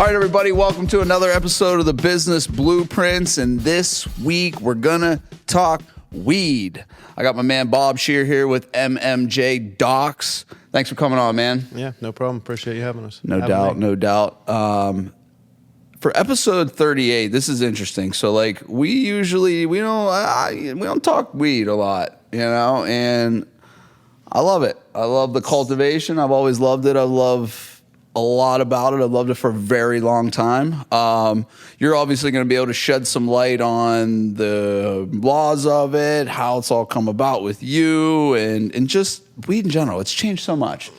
right, everybody, welcome to another episode of the Business Blueprints, and this week we're gonna talk weed. I got my man Bob Scherer here with MMJ Docs. Thanks for coming on, man. Yeah, no problem. Appreciate you having us. No doubt. For episode 38, this is interesting. So, like, we don't talk weed a lot, you know, and I love it. I love the cultivation. I've always loved it. I love a lot about it. I've loved it for a very long time. You're obviously going to be able to shed some light on the laws of it, how it's all come about with you, and just weed in general. It's changed so much.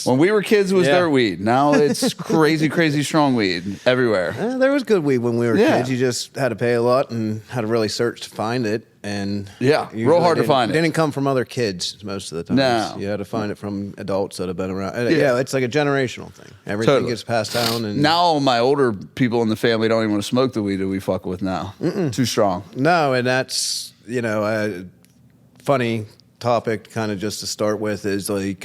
When we were kids, it was dirt weed. Now it's crazy strong weed everywhere. There was good weed when we were kids. You just had to pay a lot and had to really search to find it. And real hard to find it. It didn't come from other kids most of the time. No. You had to find it from adults that have been around. It's like a generational thing. Everything gets passed down. And now my older people in the family don't even want to smoke the weed that we fuck with now. Too strong. No, and that's, a funny topic kind of just to start with is like,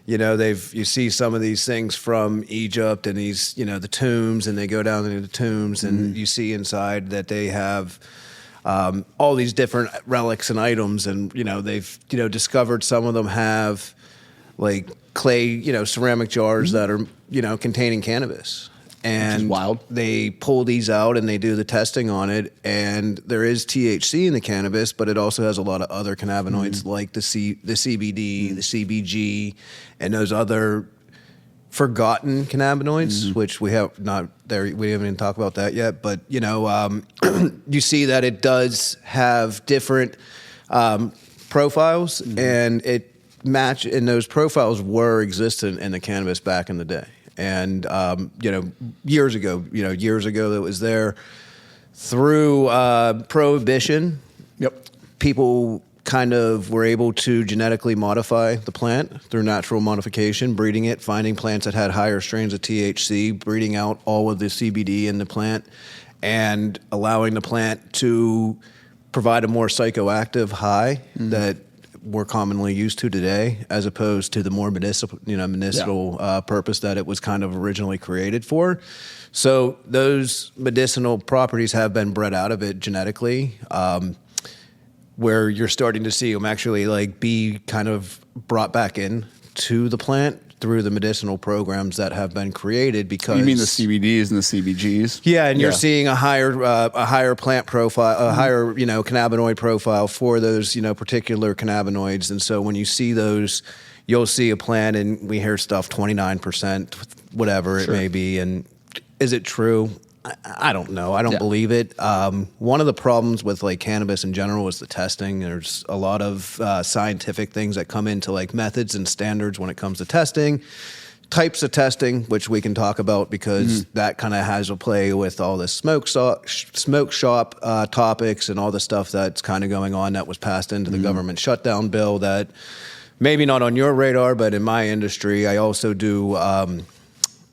you see some of these things from Egypt and these, the tombs, and they go down into the tombs and you see inside that they have all these different relics and items, and they've discovered some of them have like clay, ceramic jars that are containing cannabis, and which is wild. They pull these out and they do the testing on it, and there is THC in the cannabis, but it also has a lot of other cannabinoids like the CBD, the CBG, and those other forgotten cannabinoids, which we have not there. We haven't even talked about that yet, but you see that it does have different profiles, and and those profiles were existent in the cannabis back in the day, and years ago that was there through prohibition. People kind of were able to genetically modify the plant through natural modification, breeding it, finding plants that had higher strains of THC, breeding out all of the CBD in the plant, and allowing the plant to provide a more psychoactive high that we're commonly used to today, as opposed to the more medicinal purpose that it was kind of originally created for. So those medicinal properties have been bred out of it genetically, where you're starting to see them actually like be kind of brought back in to the plant through the medicinal programs that have been created. Because you mean the CBDs and the CBGs? Yeah, and you're seeing a higher plant profile, a higher cannabinoid profile for those particular cannabinoids. And so when you see those, you'll see a plant, and we hear stuff 29%, whatever it may be. And is it true? I don't know. I don't believe it. One of the problems with like cannabis in general is the testing. There's a lot of scientific things that come into like methods and standards when it comes to testing, types of testing, which we can talk about because that kind of has a play with all the smoke shop topics and all the stuff that's kind of going on that was passed into the government shutdown bill that maybe not on your radar, but in my industry, I also do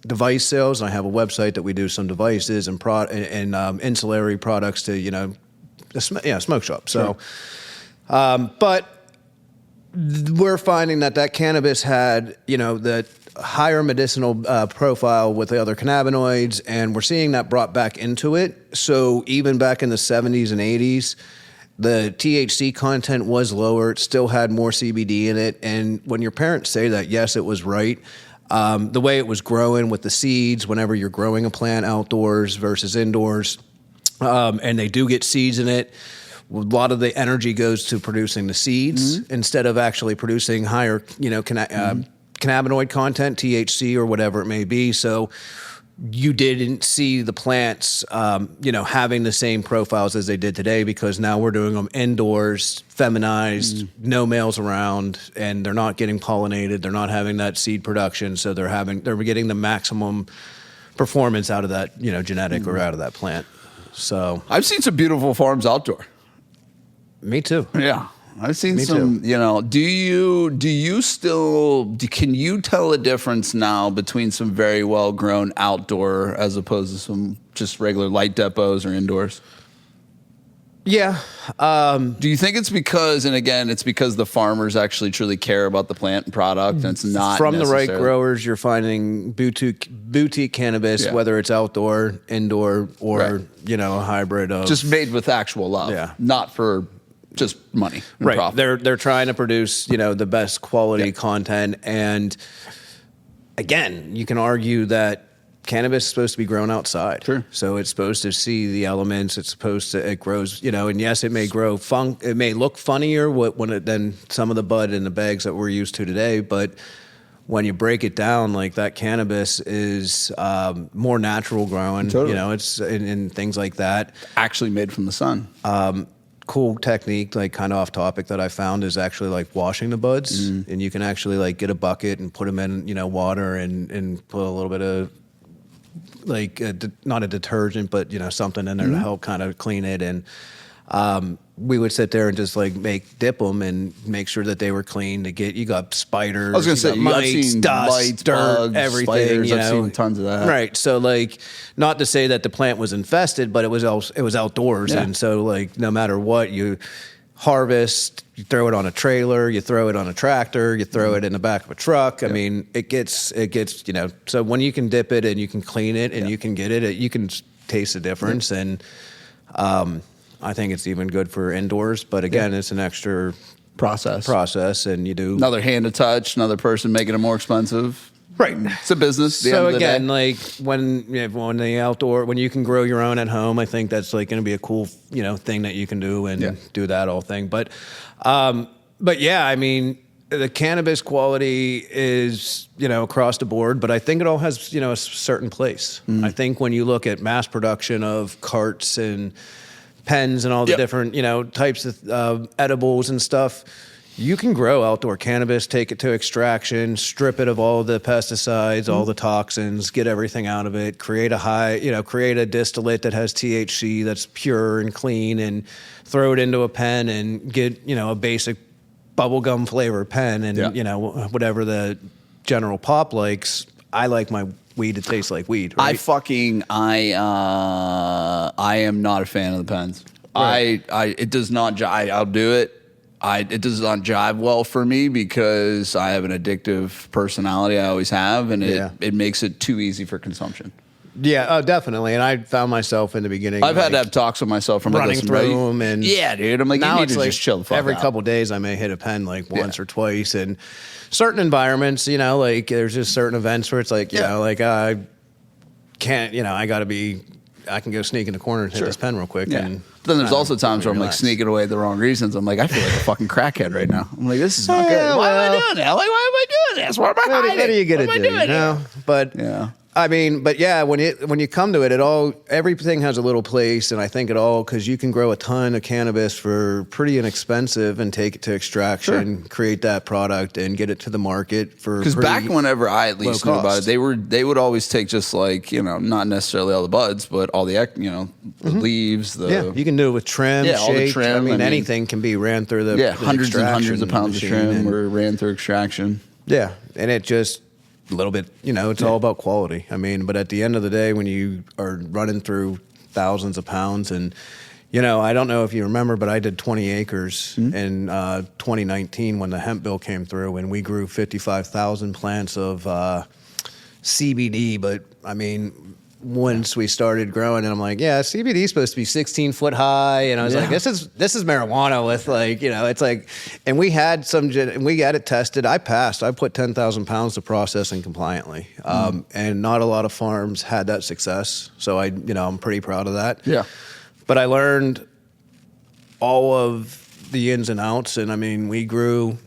device sales, and I have a website that we do some devices and ancillary products to smoke shop. So, but we're finding that cannabis had the higher medicinal profile with the other cannabinoids, and we're seeing that brought back into it. So even back in the 70s and 80s, the THC content was lower. It still had more CBD in it, and when your parents say that, yes, it was right. The way it was growing with the seeds, whenever you're growing a plant outdoors versus indoors, and they do get seeds in it, a lot of the energy goes to producing the seeds instead of actually producing higher, cannabinoid content, THC or whatever it may be. So you didn't see the plants, having the same profiles as they did today, because now we're doing them indoors, feminized, no males around, and they're not getting pollinated. They're not having that seed production. So they're getting the maximum performance out of that, genetic or out of that plant. So I've seen some beautiful farms outdoor. Me too. Yeah. I've seen some, do you still, can you tell a difference now between some very well grown outdoor as opposed to some just regular light depots or indoors? Yeah. Do you think it's because, and again, it's because the farmers actually truly care about the plant and product, and it's not From the right necessarily- growers, you're finding boutique cannabis, Yeah. whether it's outdoor, indoor, or Right. a hybrid of just made with actual love, Yeah. not for just money, and right. profit. They're trying to produce the best quality Yeah. content, and again, you can argue that cannabis is supposed to be grown outside. Sure. So it's supposed to see the elements. It grows, and yes, it may grow it may look funnier than some of the bud in the bags that we're used to today, but when you break it down, like that cannabis is more natural growing, Totally. it's and things like that. Actually made from the sun. Cool technique, like kind of off topic, that I found is actually like washing the buds, and you can actually like get a bucket and put them in, water and put a little bit of like not a detergent, but something in there to help kind of clean it. And we would sit there and just like dip them and make sure that they were clean. You got spiders. I was gonna say, got I've mites, seen dust, lights, dirt, bugs, everything. spiders. I've seen tons of that. Right. So like, not to say that the plant was infested, but it was outdoors, Yeah. and so like no matter what you harvest, you throw it on a trailer, you throw it on a tractor, you throw it in the back of a truck. I mean, it gets so when you can dip it and you can clean it and you can get it, you can taste the difference. And I think it's even good for indoors, but again, it's an extra process, and you do Another hand to touch, another person making it more expensive. right. It's a business. At the So end of the again, day. like when you can grow your own at home, I think that's like going to be a cool thing that you can do and do that whole thing. But yeah, I mean, the cannabis quality is across the board, but I think it all has a certain place. I think when you look at mass production of carts and pens and all the Yep. different types of edibles and stuff, you can grow outdoor cannabis, take it to extraction, strip it of all the pesticides, all the toxins, get everything out of it, create a distillate that has THC that's pure and clean, and throw it into a pen and get a basic bubblegum flavor pen, and whatever the general pop likes. I like my weed to taste like weed. Right? I am not a fan of the pens. Right. It does not. I'll do it. It does not jive well for me because I have an addictive personality. I always have, and it makes it too easy for consumption. Yeah, oh, definitely. And I found myself in the beginning. I've had to have talks with myself from running through them, and yeah, dude. I'm like, now you need it's to like just chill the fuck every out. couple of days I may hit a pen like once or twice, and certain environments, like there's just certain events where it's like, like I can't, I can go sneak in the corner and hit this pen real quick. Yeah. And But then there's also times where I'm like relax. sneaking away the wrong reasons. I'm like, I feel like a fucking crackhead right now. I'm like, this is not good. Yeah, Why am I well. doing that? Like, why am I doing this? What am I hiding? What are you gonna What am do? I doing here? But Yeah. I mean, but yeah, when you come to it, everything has a little place, and I think because you can grow a ton of cannabis for pretty inexpensive and take it to extraction, create that product, and get it to the market for. Because back whenever I at least low knew about cost. it, they would always take just like, not necessarily all the buds, but all the the leaves. Yeah, you can do it with trim, Yeah, all the shake. trim, I mean, I mean- anything can be ran through the hundreds and hundreds of extraction pounds of machine, trim and- were ran through extraction. Yeah, and it just a little bit, it's all about quality. I mean, but at the end of the day, when you are running through thousands of pounds, and I don't know if you remember, but I did 20 acres in 2019 when the hemp bill came through, and we grew 55,000 plants of CBD. But I mean, once we started growing, and I'm like, yeah, CBD is supposed to be 16 foot high, and I was like, this is marijuana with like, it's like, and we had it tested. I passed. I put 10,000 pounds to processing compliantly, and not a lot of farms had that success. So I'm pretty proud of that. Yeah. But I learned all of the ins and outs, and I mean, we grew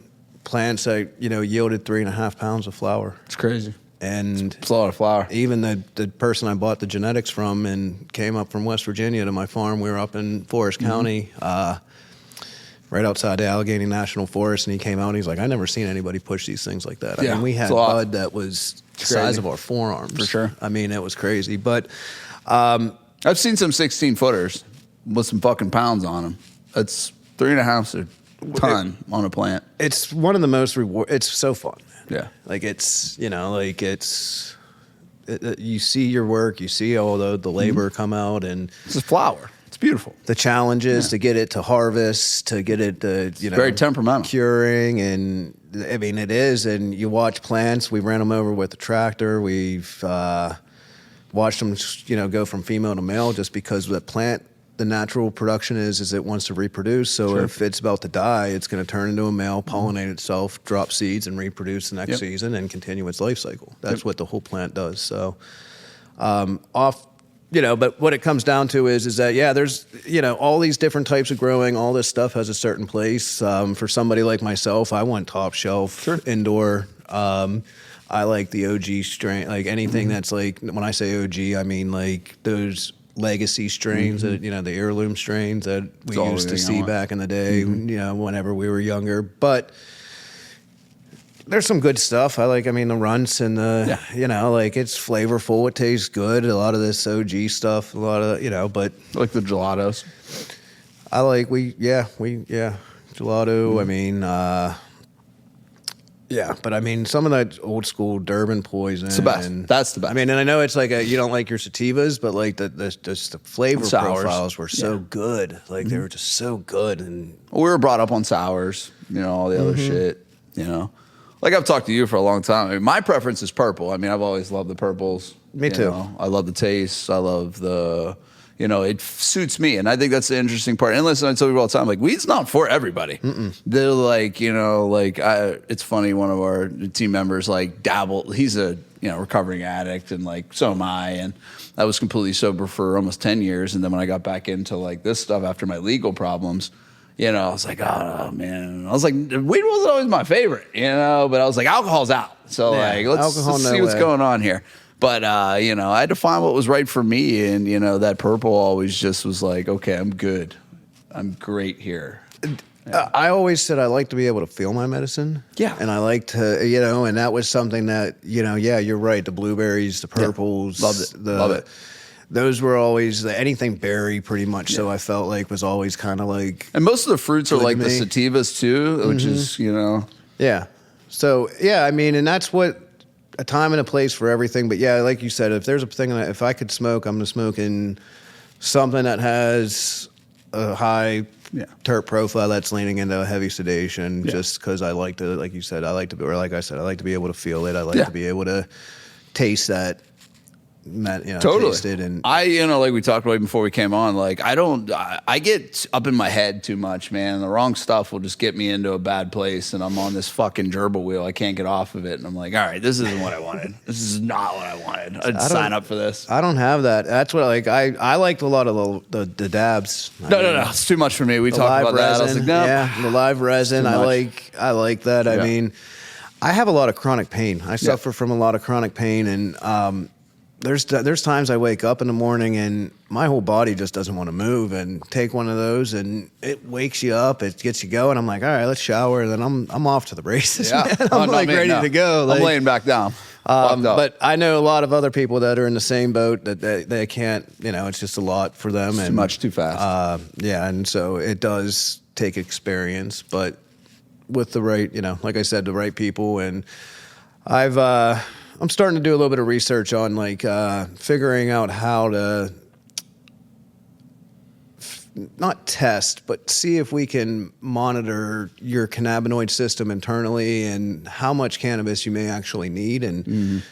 plants that yielded 3.5 pounds of flower, It's crazy. and It's a lot of flour. even the person I bought the genetics from and came up from West Virginia to my farm, we were up in Forest County, right outside the Allegheny National Forest, and he came out and he's like, I never seen anybody push these things like that. Yeah, I mean, we had it's a lot. bud that was the crazy. size of our forearms. For sure. I mean, it was crazy. But I've seen some 16 footers with some fucking pounds on them. That's 3.5 a ton on a plant. it's one of the most it's so fun, man. Yeah. Like it's, you see your work, you see all the labor come out, and This is flour. It's beautiful. The challenges to get it to harvest, to get it to, very temperamental. Curing, and I mean, it is. And you watch plants. We ran them over with the tractor. We've watched them, go from female to male just because the plant, the natural production is it wants to reproduce. So if it's about to die, it's going to turn into a male, pollinate itself, drop seeds, and reproduce the next season and continue its life cycle. That's what the whole plant does. So but what it comes down to is that, there's, all these different types of growing, all this stuff has a certain place. For somebody like myself, I want top shelf, indoor. I like the OG strain, like anything that's like, when I say OG, I mean like those legacy strains, that, the heirloom strains that we used to see back in the day, whenever we were younger. But there's some good stuff. The runts and the, it's flavorful. It tastes good. A lot of this OG stuff, a lot of, but. Like the gelatos. I like, gelato. But some of that old school Durban poison. It's the best. That's the best. And I know it's like you don't like your sativas, but like the flavor profiles were so good. Like they were just so good. And we were brought up on sours, all the other shit, Like I've talked to you for a long time. My preference is purple. I've always loved the purples. Me too. I love the taste. I love the, it suits me. And I think that's the interesting part. And listen, I tell people all the time, like, weed's not for everybody. They're like, it's funny, one of our team members, like, dabbled. He's a, recovering addict, and like, so am I. And I was completely sober for almost 10 years. And then when I got back into like this stuff after my legal problems, I was like, oh, man. I was like, weed wasn't always my favorite, but I was like, alcohol's out. So, let's see what's going on here. But, I had to find what was right for me. And, that purple always just was like, okay, I'm good. I'm great here. I always said I like to be able to feel my medicine. Yeah. And I like to, and that was something that, you're right. The blueberries, the purples. Love it. Those were always anything berry, pretty much. So I felt like was always kind of like. And most of the fruits are like the sativas too, which is Yeah. So and that's what a time and a place for everything. But like you said, if there's a thing that if I could smoke, I'm gonna smoke in something that has a high terp profile that's leaning into a heavy sedation. Just because I like to, like you said, I like to be able to feel it. I like to be able to taste that. Totally. Tasted and I, like we talked about before we came on, like I get up in my head too much, man. The wrong stuff will just get me into a bad place, and I'm on this fucking gerbil wheel. I can't get off of it, and I'm like, all right, this isn't what I wanted. This is not what I wanted. I'd sign up for this. I don't have that. That's what I liked a lot of the dabs. No, it's too much for me. We talked about resin, that. I was like, no. Yeah, the live resin. I like that. Yeah. I have a lot of chronic pain. I suffer from a lot of chronic pain, and there's times I wake up in the morning and my whole body just doesn't want to move, and take one of those and it wakes you up, it gets you going. I'm like, all right, let's shower, and then I'm off to the races. Yeah. I'm ready to go. I'm laying back down. But I know a lot of other people that are in the same boat that they can't, it's just a lot for them. It's too much, too fast. And so it does take experience, but with the right, like I said, the right people. And I'm starting to do a little bit of research on like figuring out how to not test, but see if we can monitor your cannabinoid system internally and how much cannabis you may actually need, and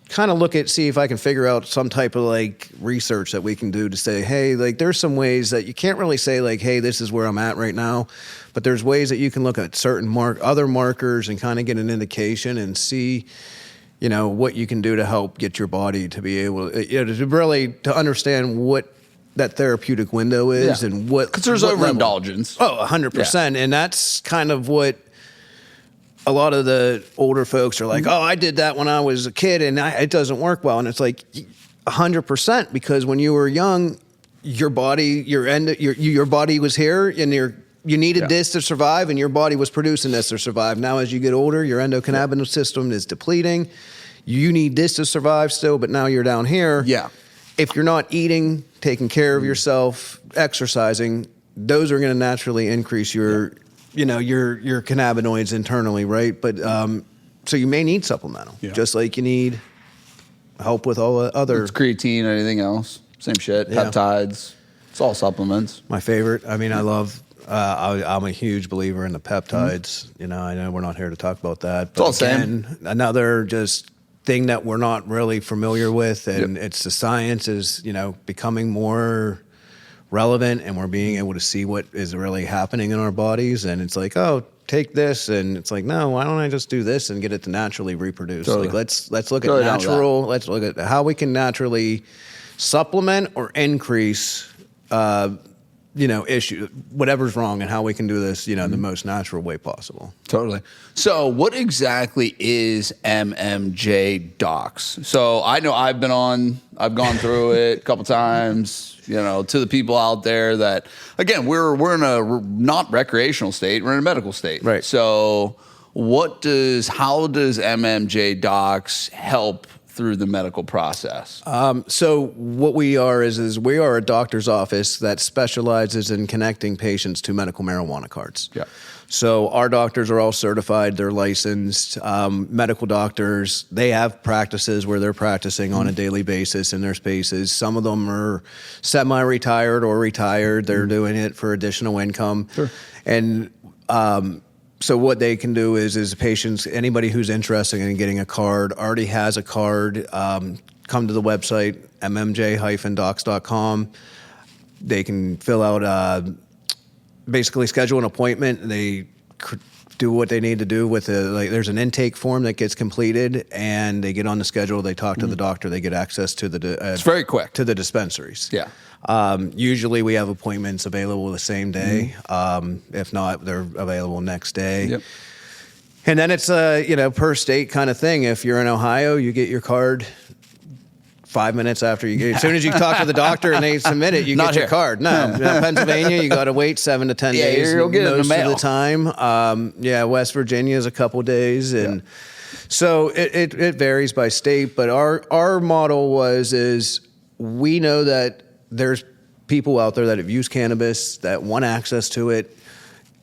kind of see if I can figure out some type of like research that we can do to say, hey, like there's some ways that you can't really say like, hey, this is where I'm at right now, but there's ways that you can look at certain other markers and kind of get an indication and see what you can do to help get your body to be able to understand what that therapeutic window is, and what, because there's overindulgence. 100%. And that's kind of what a lot of the older folks are like, oh, I did that when I was a kid and it doesn't work well. And it's like 100%, because when you were young, your body, your body was here, and you needed this to survive, and your body was producing this to survive. Now, as you get older, your endocannabinoid system is depleting. You need this to survive still, but now you're down here. Yeah. If you're not eating, taking care of yourself, exercising, those are going to naturally increase your cannabinoids internally, right? But so you may need supplemental, just like you need help with all the other. It's creatine or anything else. Same shit. Peptides. It's all supplements. My favorite. I mean, I love. I'm a huge believer in the peptides. You know, I know we're not here to talk about that. But it's all again, another just thing that we're not really familiar with, and it's the science is becoming more relevant, and we're being able to see what is really happening in our bodies. And it's like, oh, take this, and it's like, no, why don't I just do this and get it to naturally reproduce? Totally. Like let's look at natural. Let's look at how we can naturally supplement or increase. Issue, whatever's wrong, and how we can do this, the most natural way possible. Totally. So what exactly is MMJ Docs? So I know I've gone through it a couple times, to the people out there that, again, we're in a not recreational state, we're in a medical state. Right. So how does MMJ Docs help through the medical process? So what we are is we are a doctor's office that specializes in connecting patients to medical marijuana cards. Yeah. So our doctors are all certified, they're licensed medical doctors. They have practices where they're practicing on a daily basis in their spaces. Some of them are semi-retired or retired. They're doing it for additional income. Sure. And so what they can do is patients, anybody who's interested in getting a card, already has a card, come to the website, mmj-docs.com. They can fill out, basically schedule an appointment. They do what they need to do with there's an intake form that gets completed, and they get on the schedule, they talk to the doctor, they get access to it's very quick. To the dispensaries. Yeah. Usually we have appointments available the same day. If not, they're available next day. Yep. And then it's a per state kind of thing. If you're in Ohio, you get your card 5 minutes after you get it. As soon as you talk to the doctor and they submit it, you get your card. No, Pennsylvania, you got to wait 7 to 10 days. You'll get it in the mail. Most of the time. West Virginia is a couple days, and so it varies by state. But our model is we know that there's people out there that have used cannabis that want access to it.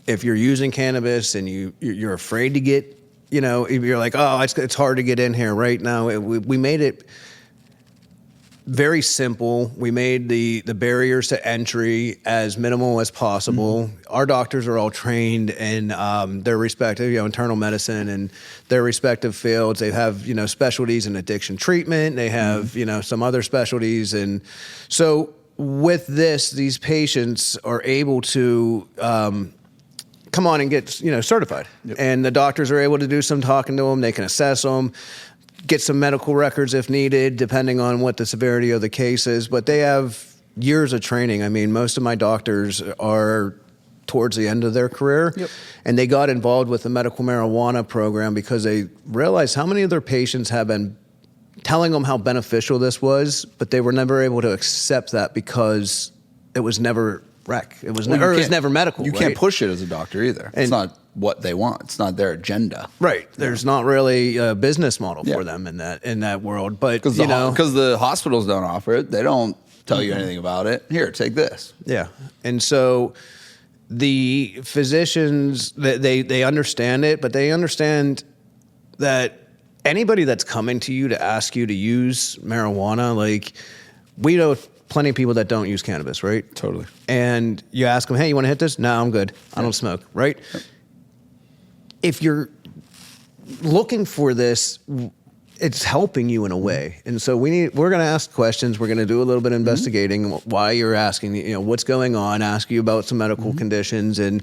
If you're using cannabis and you're afraid to get, if you're like, oh, it's hard to get in here right now. We made it very simple. We made the barriers to entry as minimal as possible. Mm-hmm. Our doctors are all trained in their respective, internal medicine and their respective fields. They have, specialties in addiction treatment. They have, some other specialties. And so with this, these patients are able to come on and get, certified. Yep. And the doctors are able to do some talking to them. They can assess them, get some medical records if needed, depending on what the severity of the case is. But they have years of training. I mean, most of my doctors are towards the end of their career. Yep. And they got involved with the medical marijuana program because they realized how many of their patients have been telling them how beneficial this was, but they were never able to accept that because it was never rec. It was never medical. You can't push it as a doctor either. It's not what they want. It's not their agenda. Right. There's not really a business model for them in that world. But because the hospitals don't offer it, they don't tell you anything about it. Here, take this. Yeah. And so the physicians, they understand it, but they understand that anybody that's coming to you to ask you to use marijuana, like, we know plenty of people that don't use cannabis, right? Totally. And you ask them, hey, you want to hit this? No, I'm good. I don't smoke, right? Yep. If you're looking for this, it's helping you in a way. And so we're going to ask questions. We're going to do a little bit of investigating why you're asking, what's going on, ask you about some medical conditions, and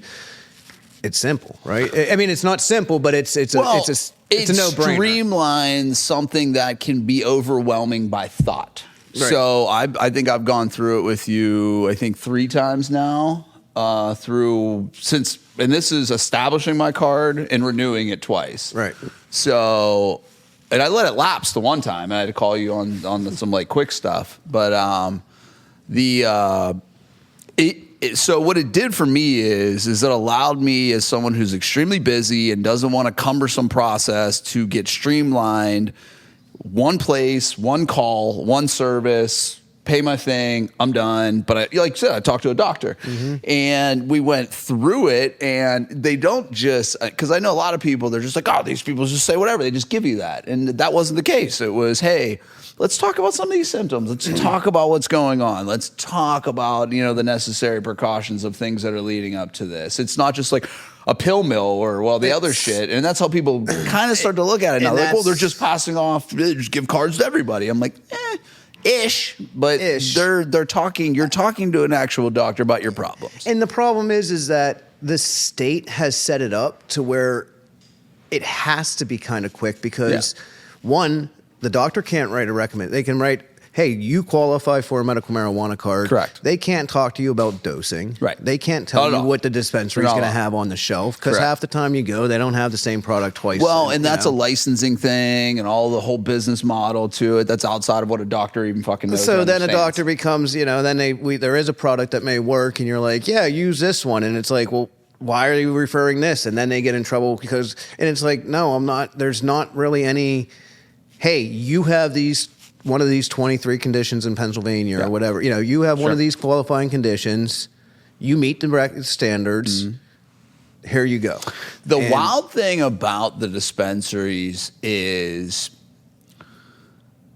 it's simple, right? I mean, it's not simple, but it's a no-brainer. It streamlines something that can be overwhelming by thought. Right. So I think I've gone through it with you, 3 times now, and this is establishing my card and renewing it twice. Right. So, and I let it lapse the one time. I had to call you on some quick stuff, but so what it did for me is it allowed me, as someone who's extremely busy and doesn't want a cumbersome process, to get streamlined, one place, one call, one service, pay my thing, I'm done. But like you said, I talked to a doctor and we went through it, and they don't just, because I know a lot of people, they're just like, oh, these people just say whatever. They just give you that. And that wasn't the case. It was, hey, let's talk about some of these symptoms. Let's talk about what's going on. Let's talk about, the necessary precautions of things that are leading up to this. It's not just like a pill mill or the other shit. And that's how people kind of start to look at it now. They're like, well, they're just passing off, they just give cards to everybody. I'm like, ish, but they're talking. You're talking to an actual doctor about your problems. And the problem is that the state has set it up to where it has to be kind of quick because one, the doctor can't write a recommend. They can write, hey, you qualify for a medical marijuana card. Correct. They can't talk to you about dosing. Right. They can't tell you what the dispensary is going to have on the shelf because half the time you go, they don't have the same product twice. Well, and that's a licensing thing and all the whole business model to it. That's outside of what a doctor even fucking knows. So then a doctor becomes, then there is a product that may work and you're like, yeah, use this one. And it's like, well, why are you referring this? And then they get in trouble because, and it's like, no, I'm not, there's not really any, hey, you have one of these 23 conditions in Pennsylvania or whatever. You have one of these qualifying conditions. You meet the standards. Here you go. The wild thing about the dispensaries is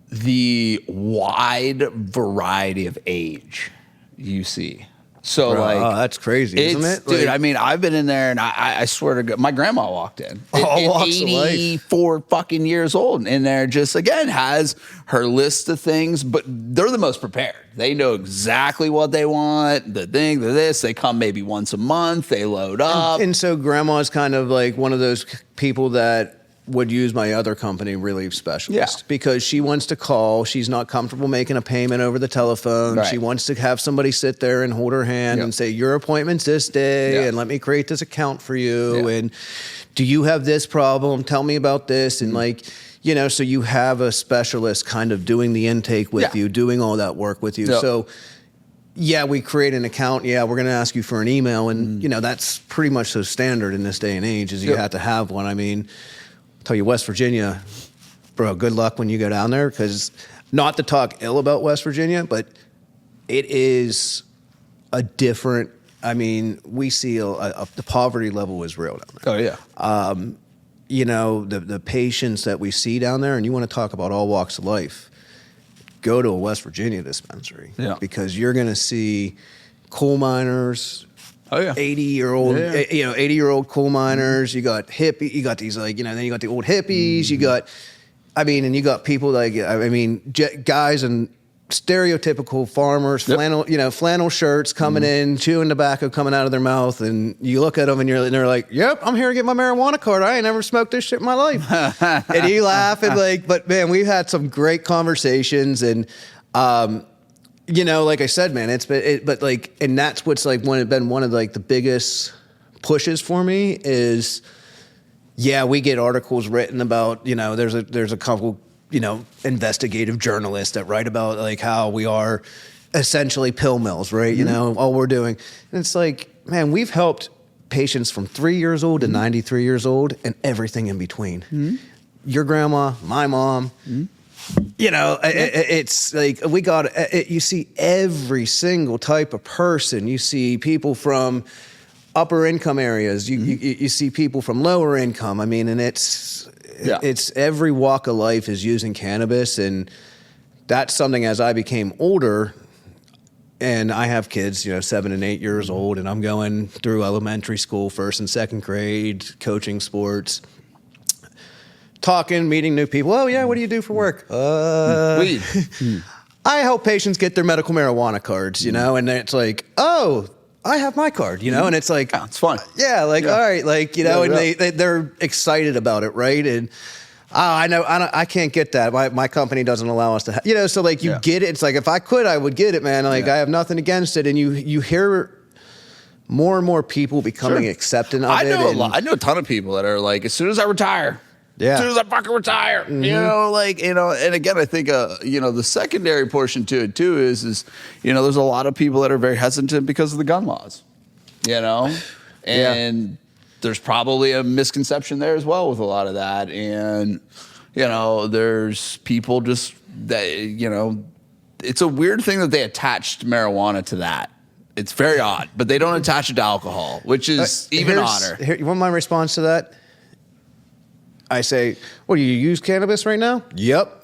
the wide variety of age you see. So that's crazy, isn't it? Dude, I mean, I've been in there, and I swear to God, my grandma walked in. Walks of life. 84 fucking years old, and there just again has her list of things, but they're the most prepared. They know exactly what they want. The thing, this. They come maybe once a month. They load up, and so grandma's kind of like one of those people that would use my other company, Relief Specialist, because she wants to call. She's not comfortable making a payment over the telephone. Right. She wants to have somebody sit there and hold her hand and say, your appointment's this day, and let me create this account for you. And do you have this problem? Tell me about this. And so you have a specialist kind of doing the intake with you, doing all that work with you. So we create an account. We're going to ask you for an email. And, that's pretty much so standard in this day and age is you have to have one. I mean, I'll tell you, West Virginia, bro, good luck when you go down there, because not to talk ill about West Virginia, but it is a different, we see the poverty level is real down there. Oh, yeah. The patients that we see down there, and you want to talk about all walks of life, go to a West Virginia dispensary because you're going to see coal miners, 80-year-old coal miners. You got hippie. You got these then you got the old hippies. You got, and you got people guys and stereotypical farmers, flannel shirts coming in, chewing tobacco coming out of their mouth, and you look at them and they're like, "Yep, I'm here to get my marijuana card. I ain't never smoked this shit in my life." And you laugh and but man, we've had some great conversations and. Like I said, man, and that's what's been one of the biggest pushes for me is, we get articles written about, there's a couple, investigative journalists that write about how we are essentially pill mills, right? All we're doing. And it's like, man, we've helped patients from 3 years old to 93 years old and everything in between. Your grandma, my mom, it's like you see every single type of person. You see people from upper income areas. You see people from lower income. And it's every walk of life is using cannabis. And that's something as I became older and I have kids, 7 and 8 years old, and I'm going through elementary school, 1st and 2nd grade, coaching sports. Talking, meeting new people. Oh, yeah, what do you do for work? Weed. I help patients get their medical marijuana cards, and it's like, oh, I have my card, and it's like... it's fun. Yeah, all right, and they're excited about it, right? And I know, I can't get that. My company doesn't allow us to have... so you get it. It's like, if I could, I would get it, man. I have nothing against it. And you hear... more and more people becoming accepting of it. I know a ton of people that are like, as soon as I retire... As soon as I fucking retire, and again, I think, the secondary portion to it too is, there's a lot of people that are very hesitant because of the gun laws, and there's probably a misconception there as well with a lot of that. And, there's people just that, it's a weird thing that they attached marijuana to that. It's very odd, but they don't attach it to alcohol, which is even odder. You want my response to that? I say, what, do you use cannabis right now? Yep.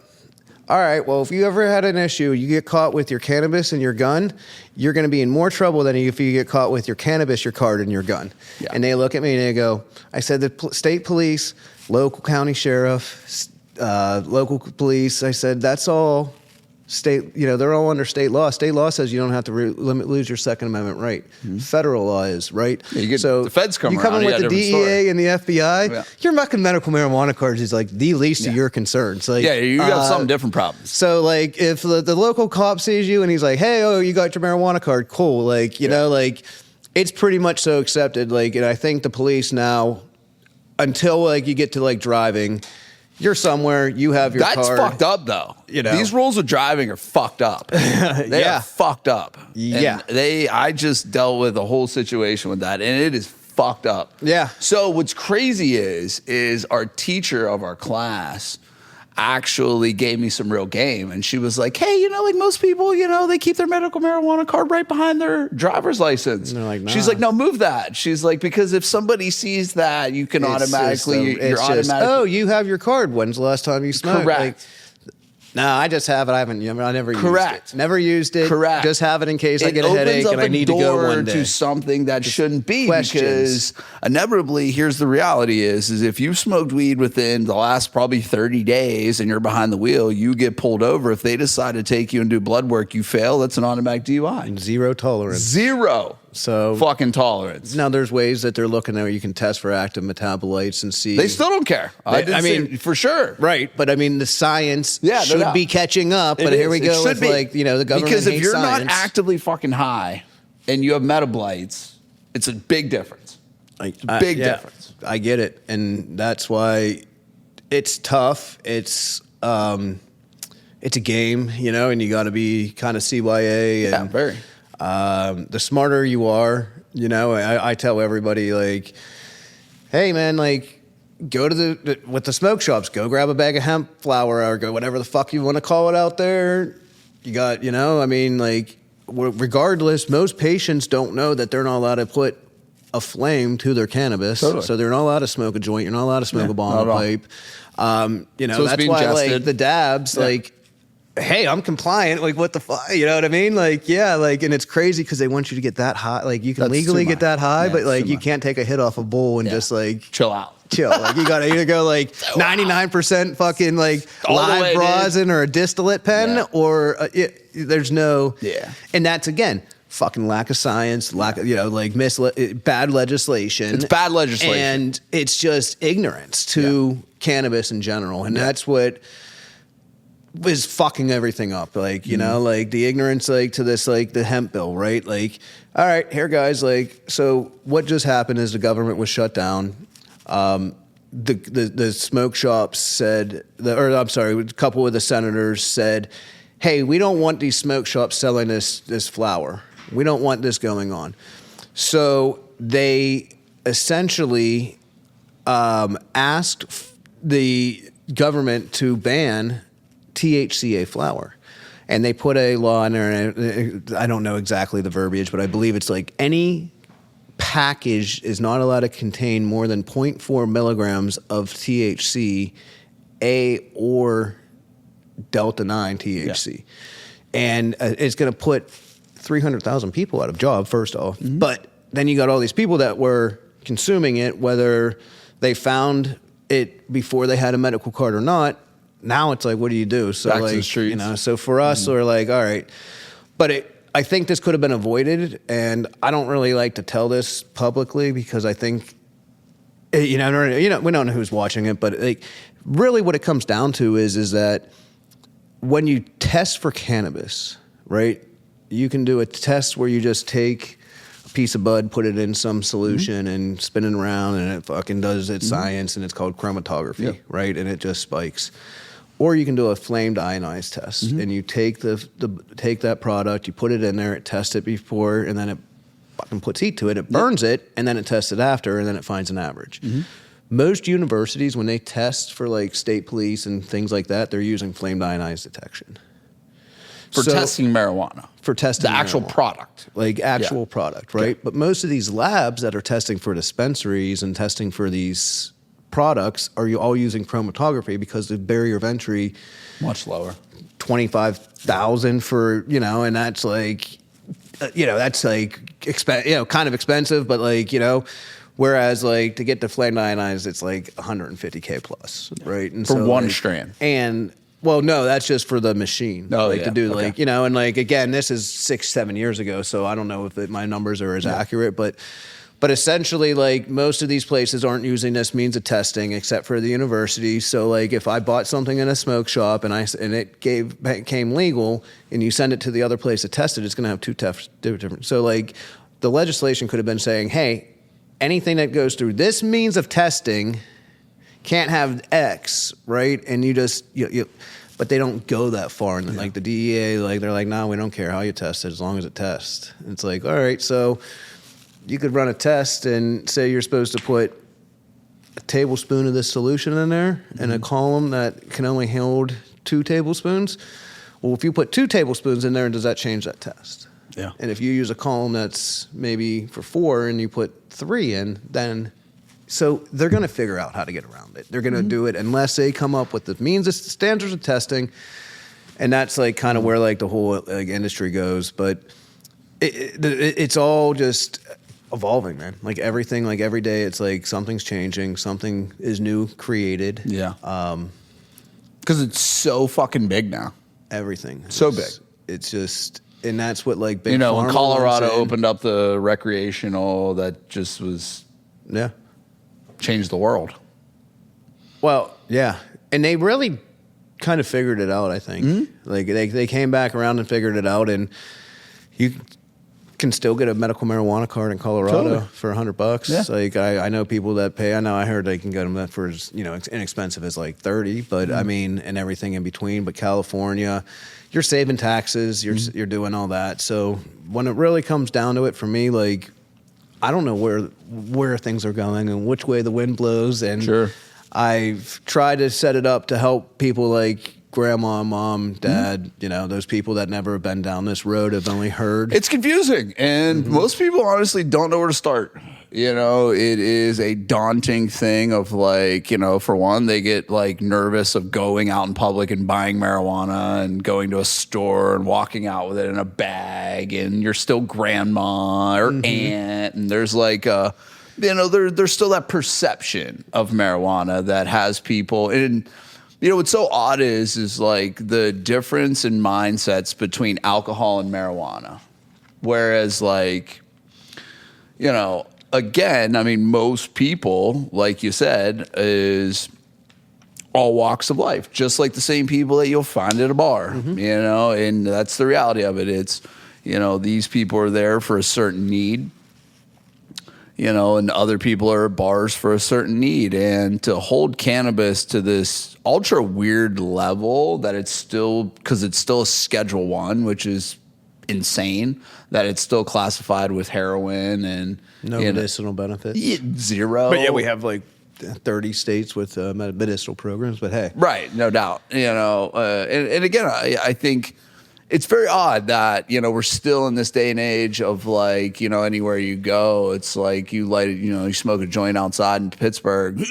All right, well, if you ever had an issue, you get caught with your cannabis and your gun, you're going to be in more trouble than if you get caught with your cannabis, your card, and your gun. Yeah. And they look at me and they go, I said, the state police, local county sheriff, local police, I said, that's all state, they're all under state law. State law says you don't have to lose your Second Amendment right. Mm-hmm. Federal law is, right? Yeah, so the feds come around. You come in with the DEA and the FBI, your fucking medical marijuana cards is like the least of your concerns. Like, you got some different problems. So like if the local cop sees you and he's like, hey, oh, you got your marijuana card, cool. Like, you know, like it's pretty much so accepted. Like, and I think the police now, until like you get to like driving, you're somewhere, you have your That's card. That's fucked up, though. These rules of driving are fucked up. They are fucked up. Yeah. And I just dealt with a whole situation with that, and it is fucked up. Yeah. So what's crazy is our teacher of our class actually gave me some real game, and she was like, hey, like most people, they keep their medical marijuana card right behind their driver's license. And they're like, nah. She's like, no, move that. She's like, because if somebody sees that, you can automatically, oh, you have your card. When's the last time you smoked? Correct. Like, no, I just have it. I never Correct. used it. Never used it. Correct. Just have it in case I get a headache and I need to go one day. To something that shouldn't be, questions. Because inevitably, here's the reality is if you've smoked weed within the last probably 30 days and you're behind the wheel, you get pulled over. If they decide to take you and do blood work, you fail, that's an automatic DUI. Zero tolerance. Zero. So fucking tolerance. Now there's ways that they're looking at where you can test for active metabolites and see. They still don't care. I mean, for sure. Right. But I mean, the science should be catching up. But here we go with like, the government because if you're science. not actively fucking high and you have metabolites, it's a big difference. Big difference. I get it. And that's why it's tough. It's a game, and you got to be kind of CYA. And, very. The smarter you are, I tell everybody like, hey man, like go to with the smoke shops, go grab a bag of hemp flower or go whatever the fuck you want to call it out there. You got, like regardless, most patients don't know that they're not allowed to put a flame to their cannabis. Totally. So they're not allowed to smoke a joint. You're not allowed to smoke a bomb, a pipe. So that's why like the dabs, like, hey, I'm compliant. Like, what the fuck? You know what I mean? Like, yeah, like, and it's crazy because they want you to get that high. Like, you can legally get that high, but like, you can't take a hit off a bowl and just like chill out. Like, you got to either go like 99% fucking like live rosin or a distillate pen, or there's no. Yeah. And that's again fucking lack of science, lack of like bad legislation. It's bad legislation, and it's just ignorance to cannabis in general, and that's what is fucking everything up. Like, like the ignorance, like to this, like the hemp bill, right? Like, all right, here guys, like, so what just happened is the government was shut down. The smoke shops said, a couple of the senators said, hey, we don't want these smoke shops selling this flower. We don't want this going on. So they essentially asked the government to ban THCA flower, and they put a law in there, and I don't know exactly the verbiage, but I believe it's like any package is not allowed to contain more than 0.4 milligrams of THC, or Delta 9 THC, and it's going to put 300,000 people out of job, first off. Mm-hmm. But then you got all these people that were consuming it, whether they found it before they had a medical card or not. Now it's like, what do you do? So back like, to the streets. So for us, we're like, all right, but I think this could have been avoided, and I don't really like to tell this publicly because I think, we don't know who's watching it, but like, really what it comes down to is that when you test for cannabis, right, you can do a test where you just take a piece of bud, put it in some solution, and spin it around, and it fucking does its science, and it's called chromatography, right, and it just spikes. Or you can do a flamed ionized test, and you take take that product, you put it in there, it tests it before, and then it fucking puts heat to it, it burns it, and then it tests it after, and then it finds an average. Most universities, when they test for like state police and things like that, they're using flamed ionized detection. For testing marijuana. For testing the actual marijuana. product. Like actual product, right? Yeah. But most of these labs that are testing for dispensaries and testing for these products are all using chromatography because the barrier of entry Much lower. 25,000 for, and that's like, that's like, kind of expensive, but like, whereas like to get the flame ionized, it's like 150K plus, right? And For one like, strand. And well, no, that's just for the machine. Oh, like yeah. to do Okay. like, and like, again, this is 6-7 years ago. So I don't know if my numbers are as accurate, but essentially like most of these places aren't using this means of testing except for the university. So like if I bought something in a smoke shop and it came legal and you send it to the other place to test it, it's going to have two different. So like the legislation could have been saying, hey, anything that goes through this means of testing can't have X, right? And you just, but they don't go that far. And like the DEA, like they're like, no, we don't care how you test it as long as it tests. And it's like, all right, so you could run a test and say you're supposed to put a tablespoon of this solution in there in a column that can only hold 2 tablespoons. Well, if you put 2 tablespoons in there, does that change that test? Yeah. And if you use a column that's maybe for 4 and you put 3 in, then so they're going to figure out how to get around it. They're going to do it unless they come up with the means of standards of testing. And that's like kind of where like the whole like industry goes. But it's all just evolving, man. Like everything, like every day, it's like something's changing, something is new created. Yeah. Because it's so fucking big now. Everything. So big. It's just, and that's what like big when pharma Colorado wants in. opened up the recreational, that just was changed the world. Well, yeah. And they really kind of figured it out, I think. Mm-hmm. Like they came back around and figured it out, and you can still get a medical marijuana card in Colorado Totally. for $100. Yeah. Like I know people that pay. I heard they can get them that for inexpensive as like 30, but I mean, and everything in between. But California, you're saving taxes, you're doing all that. So when it really comes down to it, for me, like I don't know where things are going and which way the wind blows. And Sure. I've tried to set it up to help people like grandma, mom, dad, those people that never have been down this road, have only heard. It's confusing, and most people honestly don't know where to start. It is a daunting thing of like, for one, they get like nervous of going out in public and buying marijuana and going to a store and walking out with it in a bag, and you're still grandma or aunt, and there's like there's still that perception of marijuana that has people. And what's so odd is like the difference in mindsets between alcohol and marijuana. Whereas like, again, I mean, most people, like you said, is all walks of life, just like the same people that you'll find at a bar, and that's the reality of it. It's, these people are there for a certain need, and other people are at bars for a certain need. And to hold cannabis to this ultra weird level that it's still, because it's still a Schedule I, which is insane, that it's still classified with heroin and No medicinal benefits. Zero. But yeah, we have like 30 states with medicinal programs, but hey. Right, no doubt. And again, I think it's very odd that, we're still in this day and age of like, anywhere you go, it's like you light it, you smoke a joint outside in Pittsburgh.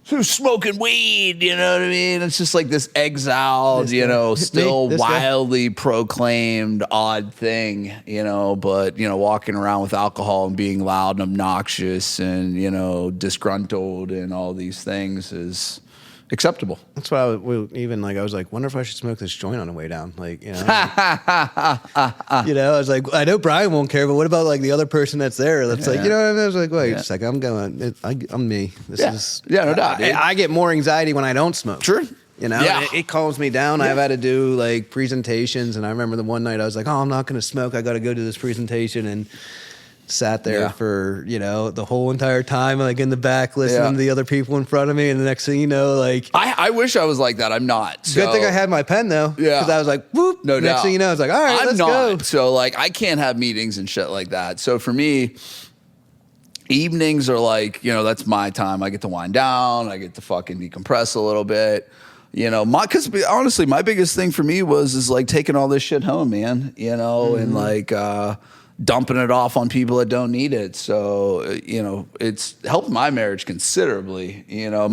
Who's smoking weed? You know what I mean? It's just like this exiled, still wildly proclaimed odd thing, but, walking around with alcohol and being loud and obnoxious and, disgruntled and all these things is acceptable. That's why I was like, wonder if I should smoke this joint on the way down. Like, I was like, I know Bryan won't care, but what about like the other person that's there? That's like, what I mean? I was like, wait, it's like, I'm me. This is, no doubt. I get more anxiety when I don't smoke. Sure. It calms me down. I've had to do like presentations, and I remember the one night I was like, oh, I'm not going to smoke. I got to go to this presentation, and sat there for, the whole entire time, like in the back, listening to the other people in front of me. And the next thing you know, like, I wish I was like that. I'm not. So. Good thing I had my pen though. Yeah. Because I was like, whoop. No doubt. Next thing you know, I was like, all right, let's go. So like, I can't have meetings and shit like that. So for me, evenings are like, that's my time. I get to wind down. I get to fucking decompress a little bit. you know, because honestly, my biggest thing for me is like taking all this shit home, man, you know, and like dumping it off on people that don't need it. So, you know, it's helped my marriage considerably, you know,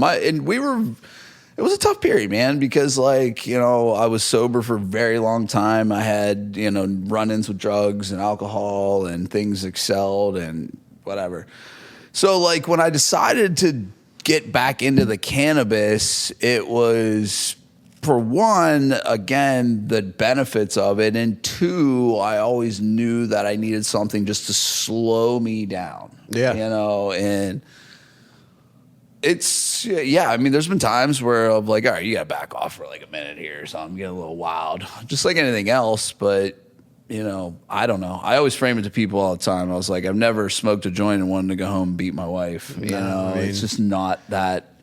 it was a tough period, man, because like, you know, I was sober for a very long time. I had, you know, run-ins with drugs and alcohol and things excelled and whatever. So like when I decided to get back into the cannabis, it was, for one, again, the benefits of it. And two, I always knew that I needed something just to slow me down. Yeah. You know, and it's, yeah, I mean, there's been times where I'm like, all right, you got to back off for like a minute here or something, get a little wild, just like anything else. But, you know, I don't know. I always frame it to people all the time. I was like, I've never smoked a joint and wanted to go home and beat my wife. You know, I mean, it's just not that.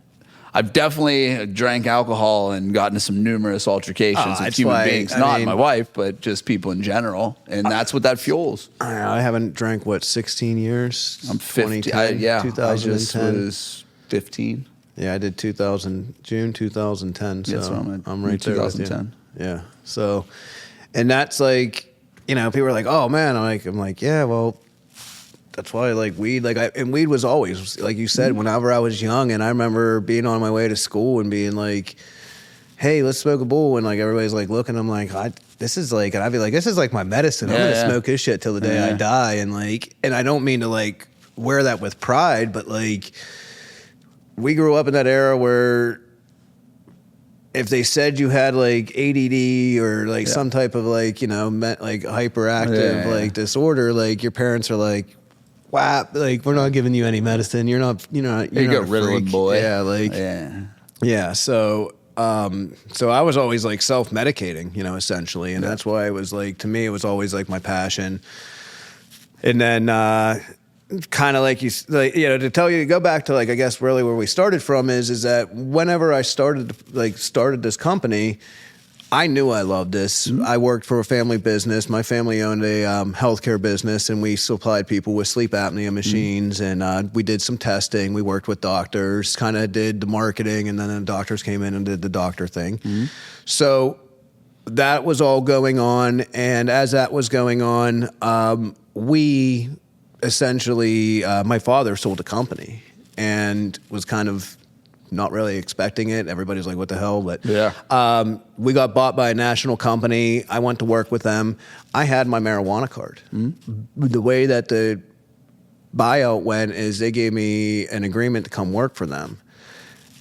I've definitely drank alcohol and gotten to some numerous altercations with human beings. Not my wife, but just people in general. And that's what that fuels. I haven't drank, 16 years? I'm 50. 2010. I just was 15. Yeah, I did June 2010. So That's what I'm right there with you. 2010. Yeah. So, and that's like, you know, people are like, oh man, I'm like, yeah, well, that's why I like weed. And weed was always, like you said, whenever I was young, and I remember being on my way to school and being like, hey, let's smoke a bowl. And like, everybody's like looking, I'm like, this is like, and I'd be like, this is like my medicine. I'm going to smoke this shit till the day I die. And like, and I don't mean to like wear that with pride, but like, we grew up in that era where if they said you had like ADD or like some type of like, you know, like hyperactive like disorder, like your parents are like, wow, like we're not giving you any medicine. You're not a Ritalin boy. Yeah, like yeah. So I was always like self-medicating, you know, essentially, and that's why it was like, to me, it was always like my passion. And then kind of like you know, to tell you, to go back to like, I guess really where we started from is that whenever I started this company, I knew I loved this. I worked for a family business. My family owned a healthcare business, and we supplied people with sleep apnea machines, and we did some testing. We worked with doctors, kind of did the marketing, and then the doctors came in and did the doctor thing. So that was all going on, and as that was going on, we essentially, my father sold a company and was kind of not really expecting it. Everybody's like, what the hell? But we got bought by a national company. I went to work with them. I had my marijuana card. The way that the buyout went is they gave me an agreement to come work for them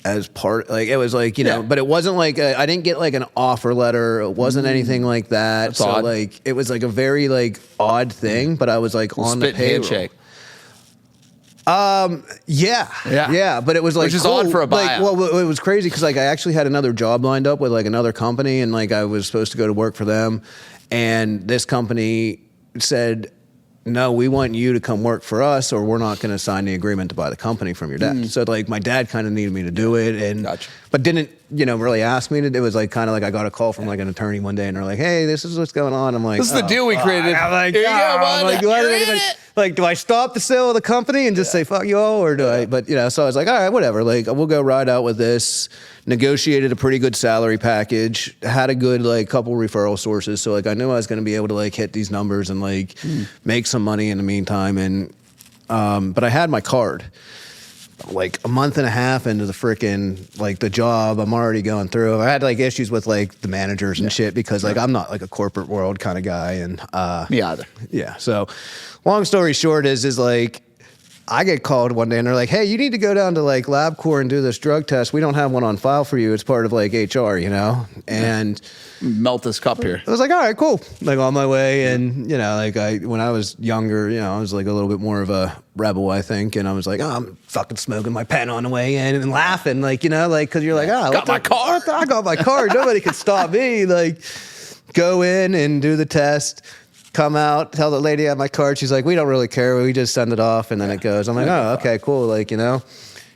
as part, like, it was like, you know, but it wasn't like, I didn't get like an offer letter. It wasn't anything like that. That's so odd. Like, it was like a very like odd thing, but I was like on the payroll. Handshake. Yeah, but it was like, which is cool. odd for a buyout. Like, well, it was crazy because like I actually had another job lined up with like another company, and like I was supposed to go to work for them, and this company said, no, we want you to come work for us, or we're not going to sign the agreement to buy the company from your dad. So like my dad kind of needed me to do it, and but didn't, you know, really ask me to. It was like kind of like I got a call from like an attorney one day, and they're like, hey, this is what's going on. I'm like, this is the deal we created. I'm like, here you go, bud. Like, do I stop the sale of the company and just say fuck you all, or do I? But you know, so I was like, all right, whatever. Like, we'll go ride out with this. Negotiated a pretty good salary package. Had a good like couple referral sources. So like, I knew I was going to be able to like hit these numbers and like make some money in the meantime. And but I had my card. Like a month and a half into the frickin' like the job, I'm already going through. I had like issues with like the managers and shit because like I'm not like a corporate world kind of guy, and me either. Yeah. So long story short is like I get called one day and they're like, hey, you need to go down to like LabCorp and do this drug test. We don't have one on file for you. It's part of like HR, you know? And melt this cup here. I was like, all right, cool. Like on my way. And, you know, like when I was younger, you know, I was like a little bit more of a rebel, I think. And I was like, oh, I'm fucking smoking my pen on the way in and laughing, like, you know, like, cause you're like, oh, got my car. I got my car. Nobody can stop me. Like, go in and do the test. Come out, tell the lady I have my card. She's like, we don't really care. We just send it off, and then it goes. I'm like, oh, okay, cool. Like, you know,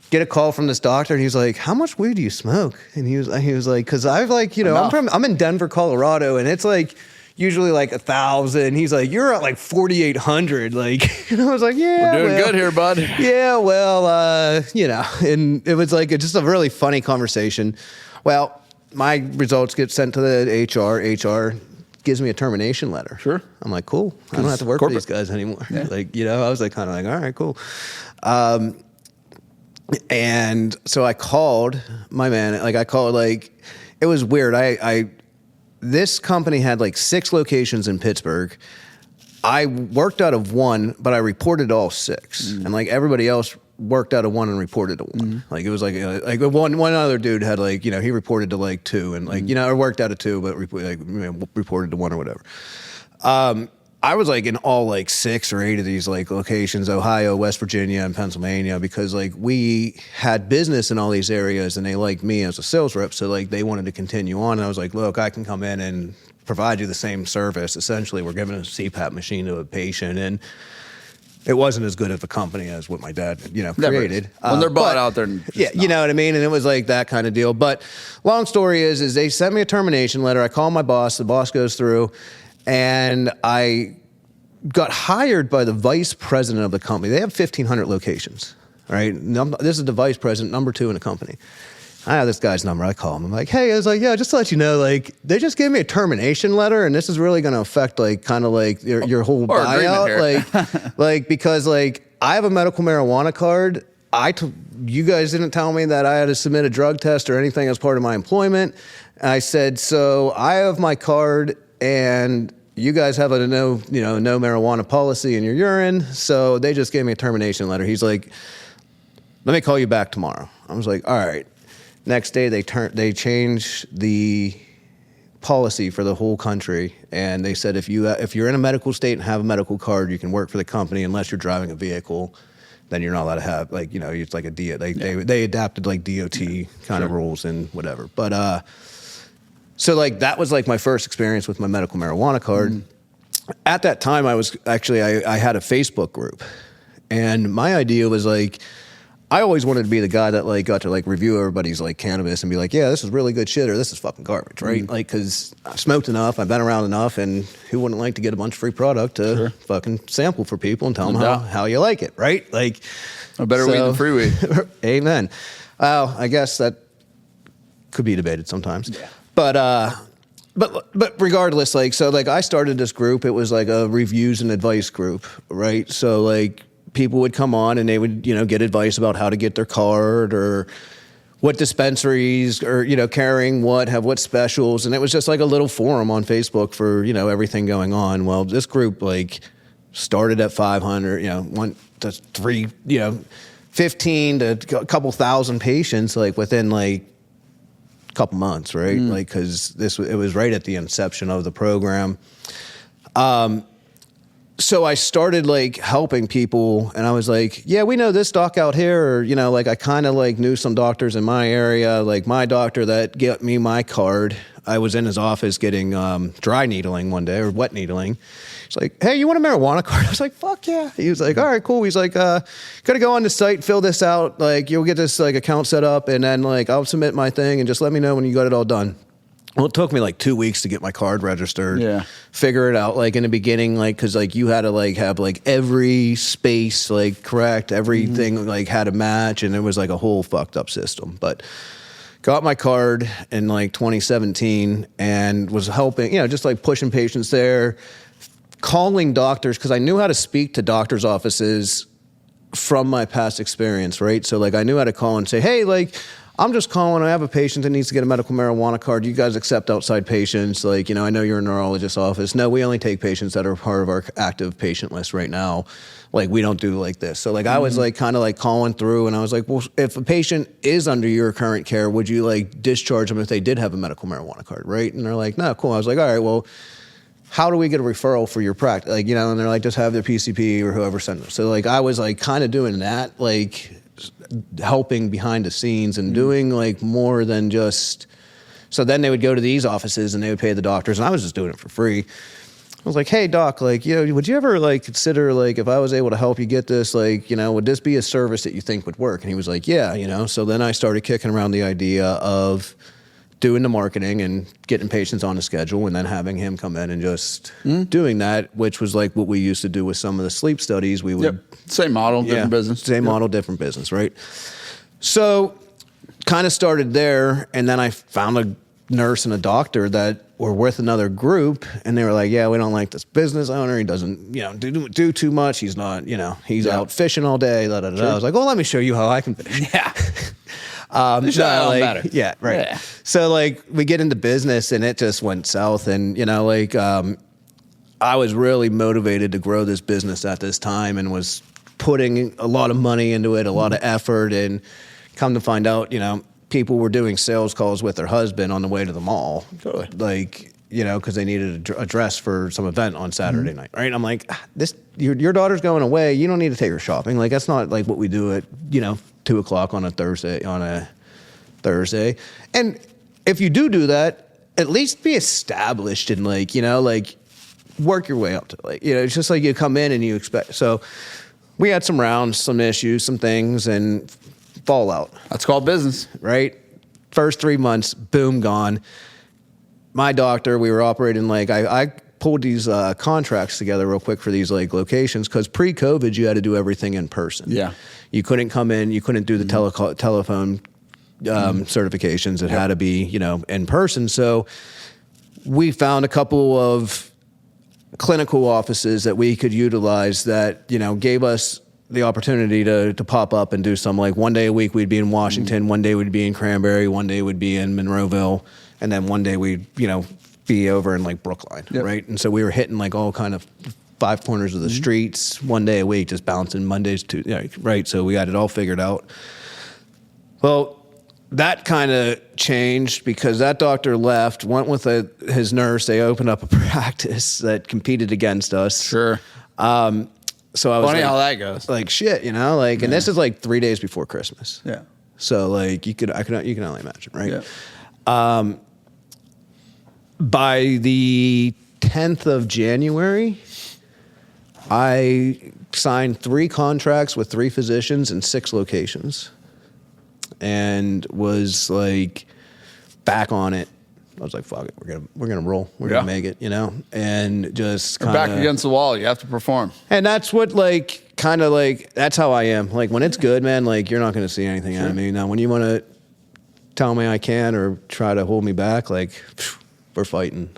get a call from this doctor, and he's like, how much weed do you smoke? And he was like, because I've like, you know, I'm in Denver, Colorado, and it's like usually like 1,000. He's like, you're at like 4,800. Like, and I was like, yeah, we're doing good here, bud. Yeah, well, you know, and it was like just a really funny conversation. Well, my results get sent to the HR gives me a termination letter. Sure. I'm like, cool. I don't have to work for these guys anymore. Yeah. Like, I was like, kind of like, all right, cool. And so I called my man. Like, it was weird. This company had like 6 locations in Pittsburgh. I worked out of one, but I reported all 6. And like everybody else worked out of one and reported to one. Like it was like one other dude had like, he reported to like 2 and like, or worked out of 2, but reported to 1 or whatever. I was like in all like 6 or 8 of these like locations, Ohio, West Virginia, and Pennsylvania, because like we had business in all these areas and they liked me as a sales rep. So like they wanted to continue on. And I was like, look, I can come in and provide you the same service. Essentially, we're giving a CPAP machine to a patient, and it wasn't as good of a company as what my dad, created. When they're bought out there. Yeah, you know what I mean? And it was like that kind of deal. But long story is they sent me a termination letter. I call my boss. The boss goes through, and I got hired by the vice president of the company. They have 1,500 locations, right? This is the vice president, number 2 in the company. I have this guy's number. I call him. I'm like, hey, I was like, yeah, just to let you know, like, they just gave me a termination letter, and this is really going to affect, like, kind of like your whole buyout, like, because like I have a medical marijuana card. You guys didn't tell me that I had to submit a drug test or anything as part of my employment. And I said, so I have my card, and you guys have a no marijuana policy in your urine. So they just gave me a termination letter. He's like, let me call you back tomorrow. I was like, all right. Next day, they changed the policy for the whole country, and they said if you're in a medical state and have a medical card, you can work for the company unless you're driving a vehicle. Then you're not allowed to have it's like a they adapted like DOT kind of rules and whatever. But so like that was like my first experience with my medical marijuana card. At that time, I had a Facebook group, and my idea was like, I always wanted to be the guy that like got to like review everybody's like cannabis and be like, yeah, this is really good shit or this is fucking garbage, right? Like, because I've smoked enough, I've been around enough, and who wouldn't like to get a bunch of free product to fucking sample for people and tell them how you like it, right? Like, a better weed than free weed. Amen. Well, I guess that could be debated sometimes. Yeah. But regardless, like, so like I started this group. It was like a reviews and advice group, right? So like, people would come on and they would, get advice about how to get their card or what dispensaries or, carrying have what specials. And it was just like a little forum on Facebook for, everything going on. Well, this group like started at 500, 1 to 3, 15 to a couple thousand patients, like within like a couple months, right? Like, cause it was right at the inception of the program. So I started like helping people, and I was like, yeah, we know this doc out here, or, like I kind of like knew some doctors in my area, like my doctor that got me my card. I was in his office getting dry needling one day, or wet needling. He's like, hey, you want a marijuana card? I was like, fuck yeah. He was like, all right, cool. He's like, gotta go on the site, fill this out. Like, you'll get this like account set up, and then like I'll submit my thing, and just let me know when you got it all done. Well, it took me like 2 weeks to get my card registered. Yeah. Figure it out. Like in the beginning, like, cause like you had to like have like every space like correct, everything like had a match, and it was like a whole fucked up system. But got my card in like 2017 and was helping, just like pushing patients there, calling doctors, cause I knew how to speak to doctors' offices from my past experience, right? So like I knew how to call and say, hey, like, I'm just calling. I have a patient that needs to get a medical marijuana card. You guys accept outside patients. Like, I know you're a neurologist's office. No, we only take patients that are part of our active patient list right now. Like, we don't do like this. So like, I was like kind of like calling through, and I was like, well, if a patient is under your current care, would you like discharge them if they did have a medical marijuana card, right? And they're like, no, cool. I was like, all right, well, how do we get a referral for your practice? Like, and they're like, just have their PCP or whoever sent them. So like, I was like kind of doing that, like helping behind the scenes and doing like more than just. So then they would go to these offices and they would pay the doctors, and I was just doing it for free. I was like, hey doc, like, would you ever like consider like if I was able to help you get this, like, would this be a service that you think would work? And he was like, yeah, So then I started kicking around the idea of doing the marketing and getting patients on the schedule, and then having him come in and just doing that, which was like what we used to do with some of the sleep studies. We would same model, different business. Same model, different business, right? So kind of started there, and then I found a nurse and a doctor that were with another group, and they were like, yeah, we don't like this business owner. He doesn't, do too much. He's not, he's out fishing all day. Da, da, da. Sure. I was like, well, let me show you how I can fish. Yeah. Better. Yeah, right. Yeah. So like we get into business and it just went south, and I was really motivated to grow this business at this time and was putting a lot of money into it, a lot of effort, and come to find out, people were doing sales calls with their husband on the way to the mall. Totally. Like, because they needed a dress for some event on Saturday night, right? I'm like, your daughter's going away. You don't need to take her shopping. Like, that's not like what we do at, 2:00 on a Thursday. And if you do that, at least be established and work your way up to it's just like you come in and you expect. So we had some rounds, some issues, some things, and fallout. That's called business. Right? First 3 months, boom, gone. My doctor, we were operating I pulled these contracts together real quick for these locations because pre-COVID you had to do everything in person. Yeah. You couldn't come in, you couldn't do the telephone certifications. It had to be, in person. So we found a couple of clinical offices that we could utilize that, gave us the opportunity to pop up and do some, one day a week we'd be in Washington, one day we'd be in Cranberry, one day we'd be in Monroeville, and then one day we'd, be over in Brookline, right? And so we were hitting all kind of five corners of the streets one day a week, just bouncing Mondays to, right? So we got it all figured out. Well, that kind of changed because that doctor left, went with his nurse. They opened up a practice that competed against us. Sure. So I was funny how that goes. Shit, and this is 3 days before Christmas. Yeah. So you can only imagine, right? Yeah. By the 10th of January, I signed 3 contracts with 3 physicians in 6 locations. And was back on it. I was like, fuck it, we're gonna roll. We're gonna make it, and just kinda, back against the wall. You have to perform. And that's what that's how I am. When it's good, man, you're not gonna see anything out of me. Now when you wanna tell me I can or try to hold me back, we're fighting.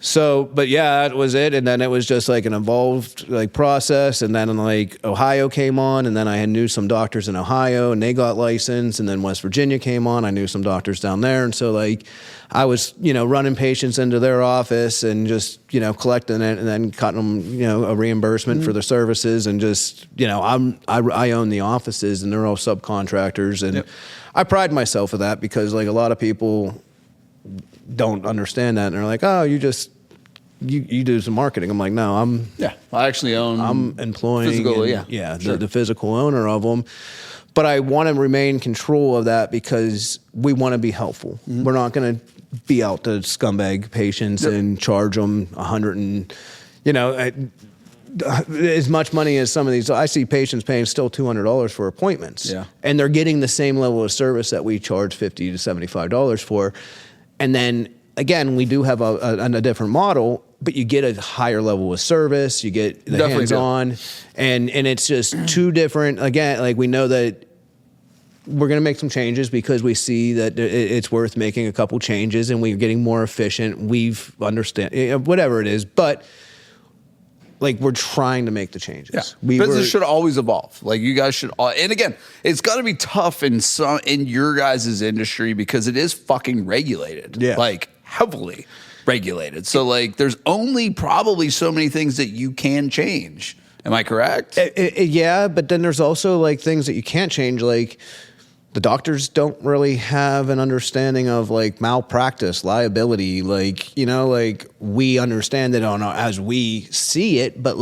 So, but yeah, that was it. And then it was just an evolved process. And then Ohio came on, and then I knew some doctors in Ohio and they got licensed. And then West Virginia came on. I knew some doctors down there. And so I was, running patients into their office and just, collecting it and then cutting them, a reimbursement for their services. And just, I own the offices and they're all subcontractors. And I pride myself of that because a lot of people don't understand that, and they're like, "Oh, you do some marketing." I'm like, "No, I actually own. I'm employing physical, the physical owner of them." But I want to remain in control of that because we want to be helpful. Mm-hmm. We're not going to be out to scumbag patients and charge them $100 and as much money as some of these. I see patients paying still $200 for appointments, and they're getting the same level of service that we charge $50 to $75 for. And then again, we do have a different model, but you get a higher level of service. You get the hands-on, and it's just 2 different. Again, we know that we're going to make some changes because we see that it's worth making a couple changes, and we're getting more efficient. We've understand whatever it is, but we're trying to make the changes. Yeah. Business should always evolve. You guys should, and again, it's got to be tough in your guys' industry because it is fucking regulated. Yeah. Heavily regulated. So there's only probably so many things that you can change. Am I correct? Yeah, but then there's also things that you can't change. The doctors don't really have an understanding of malpractice, liability. We understand it as we see it, but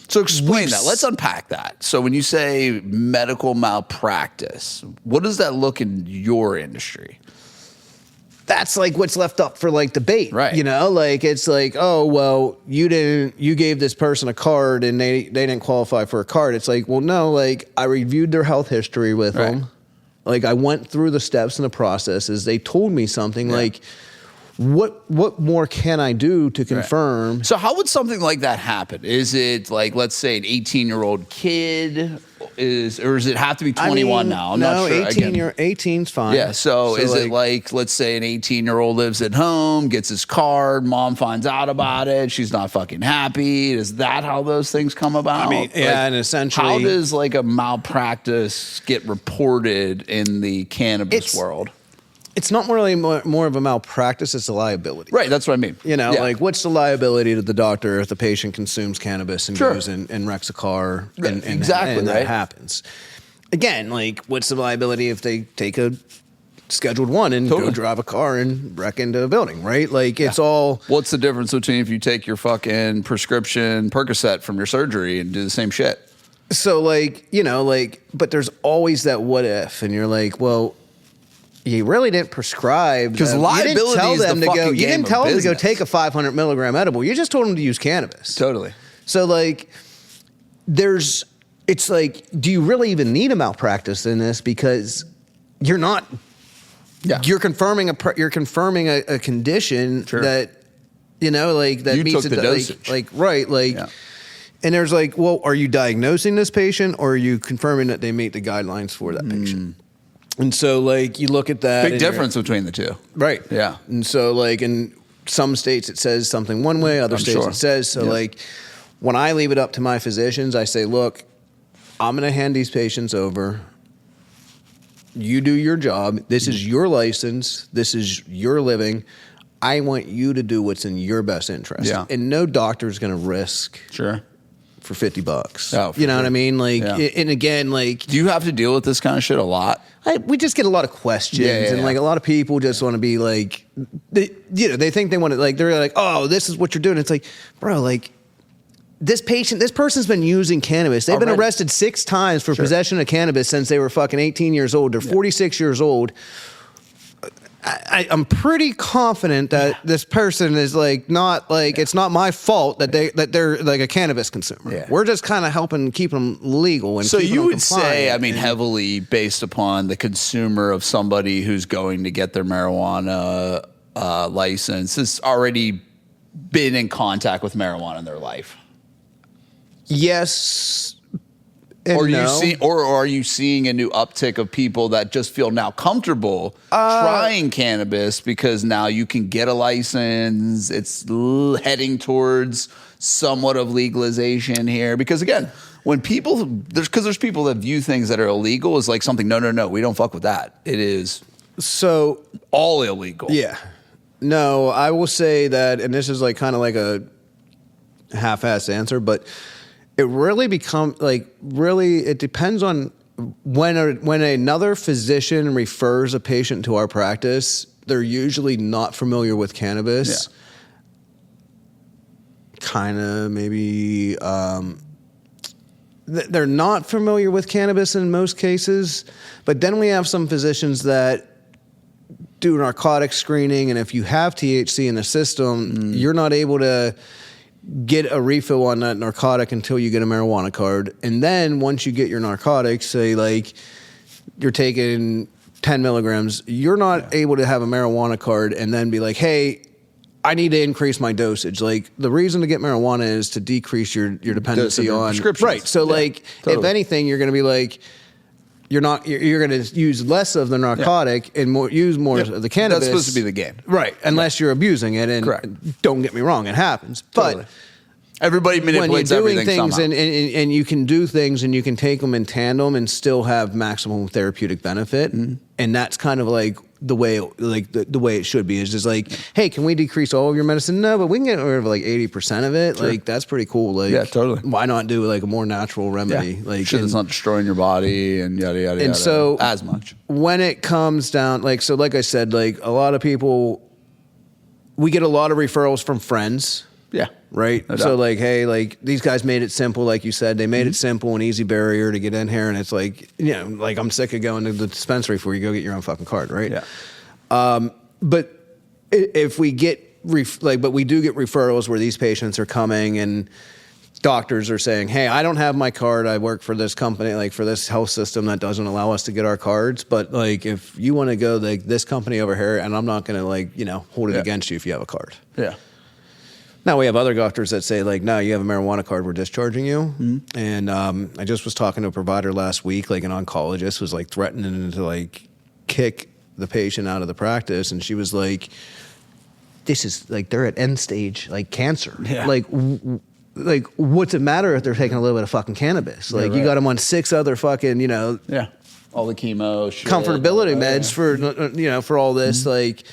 so explain that. Let's unpack that. So when you say medical malpractice, what does that look in your industry? That's what's left up for debate, right? It's oh well, you gave this person a card and they didn't qualify for a card. It's well, no, I reviewed their health history with them, I went through the steps and the processes. They told me something what more can I do to confirm? Right. So how would something like that happen? Is it like, let's say an 18-year-old kid or does it have to be 21 now? I'm not sure. 18's fine. Yeah. So is it like, let's say an 18-year-old lives at home, gets his card, mom finds out about it, she's not fucking happy. Is that how those things come about? I mean, yeah, and essentially, how does like a malpractice get reported in the cannabis world? It's not really more of a malpractice, it's a liability. Right, that's what I mean. You know, like what's the liability to the doctor if the patient consumes cannabis and goes and wrecks a car and that happens? Again, like what's the liability if they take a Scheduled 1 and go drive a car and wreck into a building, right? Like it's all... What's the difference between if you take your fucking prescription Percocet from your surgery and do the same shit? So like, you know, like, but there's always that what if, and you're like, well... You really didn't prescribe because liability is the fucking game of business. You didn't tell them to go take a 500 milligram edible. You just told them to use cannabis. Totally. So like, it's like, do you really even need a malpractice in this? Because you're not. Yeah. You're confirming a condition that you know, like that meets the dosage. And there's like, well, are you diagnosing this patient or are you confirming that they meet the guidelines for that patient? And so, like, you look at that. Big difference between the two. Right. Yeah. And so, like, in some states it says something one way, other states it says. So, like, when I leave it up to my physicians, I say, look, I'm going to hand these patients over. You do your job. This is your license. This is your living. I want you to do what's in your best interest. Yeah. And no doctor is going to risk. Sure. For $50. Oh, you know what I mean? Like, and again, like, do you have to deal with this kind of shit a lot? We just get a lot of questions, and like a lot of people just want to be like, they think they want to, like, they're like, oh, this is what you're doing. It's like, bro, like, this person's been using cannabis. They've been arrested 6 times for possession of cannabis since they were fucking 18 years old. They're 46 years old. I'm pretty confident that this person is like not like it's not my fault that they're like a cannabis consumer. Yeah. We're just kind of helping keep them legal and so keep you them would compliant. say, I mean, heavily based upon the consumer of somebody who's going to get their marijuana license has already been in contact with marijuana in their life. Yes. Or are you seeing a new uptick of people that just feel now comfortable trying cannabis because now you can get a license? It's heading towards somewhat of legalization here. Because again, when people there's people that view things that are illegal as like something. No, we don't fuck with that. It is so all illegal. Yeah. No, I will say that, and this is like kind of like a half-assed answer, but. It really it depends on when another physician refers a patient to our practice, they're usually not familiar with cannabis. Yeah. Kind of maybe they're not familiar with cannabis in most cases, but then we have some physicians that do narcotic screening, and if you have THC in the system, you're not able to get a refill on that narcotic until you get a marijuana card. And then once you get your narcotics, say like you're taking 10 milligrams, you're not able to have a marijuana card and then be like, hey, I need to increase my dosage. Like the reason to get marijuana is to decrease your dependency on prescriptions. Right. So if anything, you're going to be like, you're going to use less of the narcotic and use more of the cannabis. That's supposed to be the game. Right. Unless you're abusing it. And don't get me wrong, it happens. Totally. But everybody manipulates everything things somehow. And you can do things and you can take them in tandem and still have maximum therapeutic benefit. Mm-hmm. And that's kind of like the way the way it should be is just like, hey, can we decrease all of your medicine? No, but we can get rid of like 80% of it. Sure. Like that's pretty cool. Like, yeah, totally. Why not do like a more natural remedy? Yeah. Like shit that's not destroying your body and yada yada. And yada, so as much when it comes down, like I said, like a lot of people, we get a lot of referrals from friends. Yeah. Right. No doubt. So like, hey, like these guys made it simple, like you said, they made it simple and easy barrier to get in here, and it's like, you know, like I'm sick of going to the dispensary before you go get your own fucking card, right? Yeah. But if we get but we do get referrals where these patients are coming and doctors are saying, hey, I don't have my card. I work for this company, like for this health system that doesn't allow us to get our cards. But like, if you want to go like this company over here, and I'm not going to like, hold it against you if you have a card. Yeah. Now we have other doctors that say like, no, you have a marijuana card, we're discharging you. Mm-hmm. And I just was talking to a provider last week, like an oncologist was like threatening to like kick the patient out of the practice. And she was like, this is like, they're at end stage, like cancer. Yeah. Like, what's it matter if they're taking a little bit of fucking cannabis? Like, you got them on 6 other fucking, Yeah. All the chemo shit. Comfortability meds for, for all this. Like,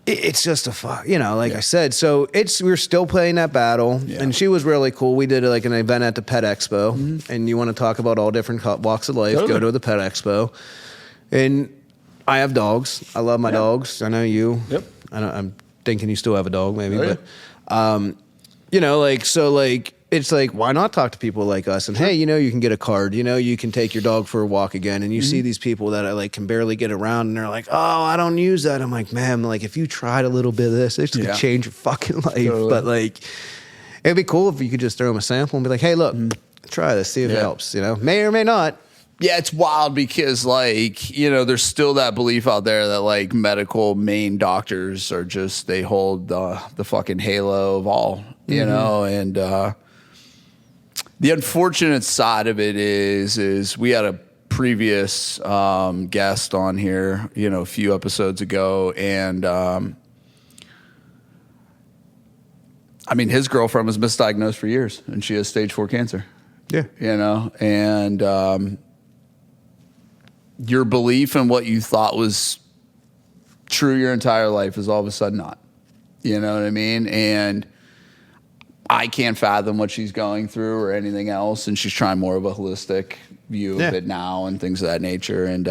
it's just a fuck, I said. So we're still playing that battle. Yeah. And she was really cool. We did like an event at the Pet Expo. Mm-hmm. And you want to talk about all different walks of life, go to the Pet Expo. And I have dogs. I love my dogs. I know you. Yep. I'm thinking you still have a dog, maybe. But, it's like, why not talk to people like us? And hey, you can get a card, you can take your dog for a walk again. And you see these people that like can barely get around and they're like, oh, I don't use that. I'm like, man, like if you tried a little bit of this, it's going to change your fucking life. Totally. But like, it'd be cool if you could just throw them a sample and be like, hey, look, try this, see if it helps, may or may not. Yeah, it's wild because, like, there's still that belief out there that, like, medical main doctors are just, they hold the fucking halo of all, and the unfortunate side of it is we had a previous guest on here, a few episodes ago, and, his girlfriend was misdiagnosed for years, and she has stage 4 cancer. Yeah. And, your belief in what you thought was true your entire life is all of a sudden not. You know what I mean? And I can't fathom what she's going through or anything else. And she's trying more of a holistic view of it now and things of that nature. And,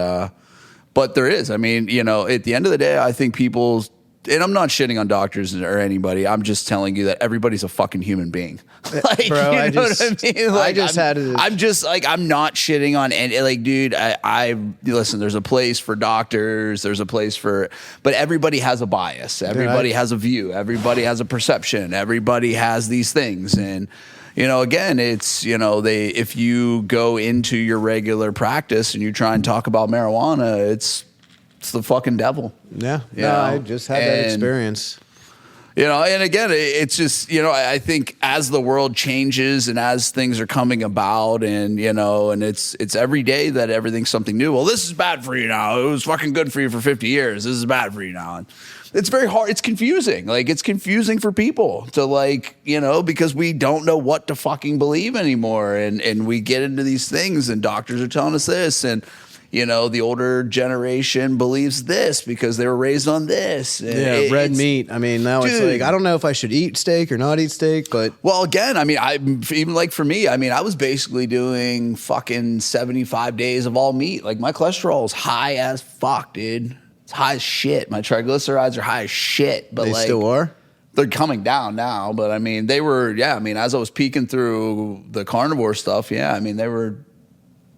but there is, at the end of the day, I think people's, and I'm not shitting on doctors or anybody. I'm just telling you that everybody's a fucking human being. Like, bro, you know what I mean? Like, I'm not shitting on any, like, dude, I listen, there's a place for doctors. There's a place for, but everybody has a bias. Everybody has a view. Everybody has a perception. Everybody has these things. And, again, it's, if you go into your regular practice and you try and talk about marijuana, it's the fucking devil. Yeah. I just had that experience. And again, it's just, I think as the world changes and as things are coming about and, and it's every day that everything's something new. Well, this is bad for you now. It was fucking good for you for 50 years. This is bad for you now. And it's very hard. It's confusing. Like, it's confusing for people to, like, because we don't know what to fucking believe anymore. And we get into these things and doctors are telling us this and, the older generation believes this because they were raised on this. Yeah, red meat. Now it's like, I don't know if I should eat steak or not eat steak, but... Well, again, even like for me, I was basically doing fucking 75 days of all meat. Like, my cholesterol is high as fuck, dude. It's high as shit. My triglycerides are high as shit. But they still are? They're coming down now, but they were, as I was peeking through the carnivore stuff, they were...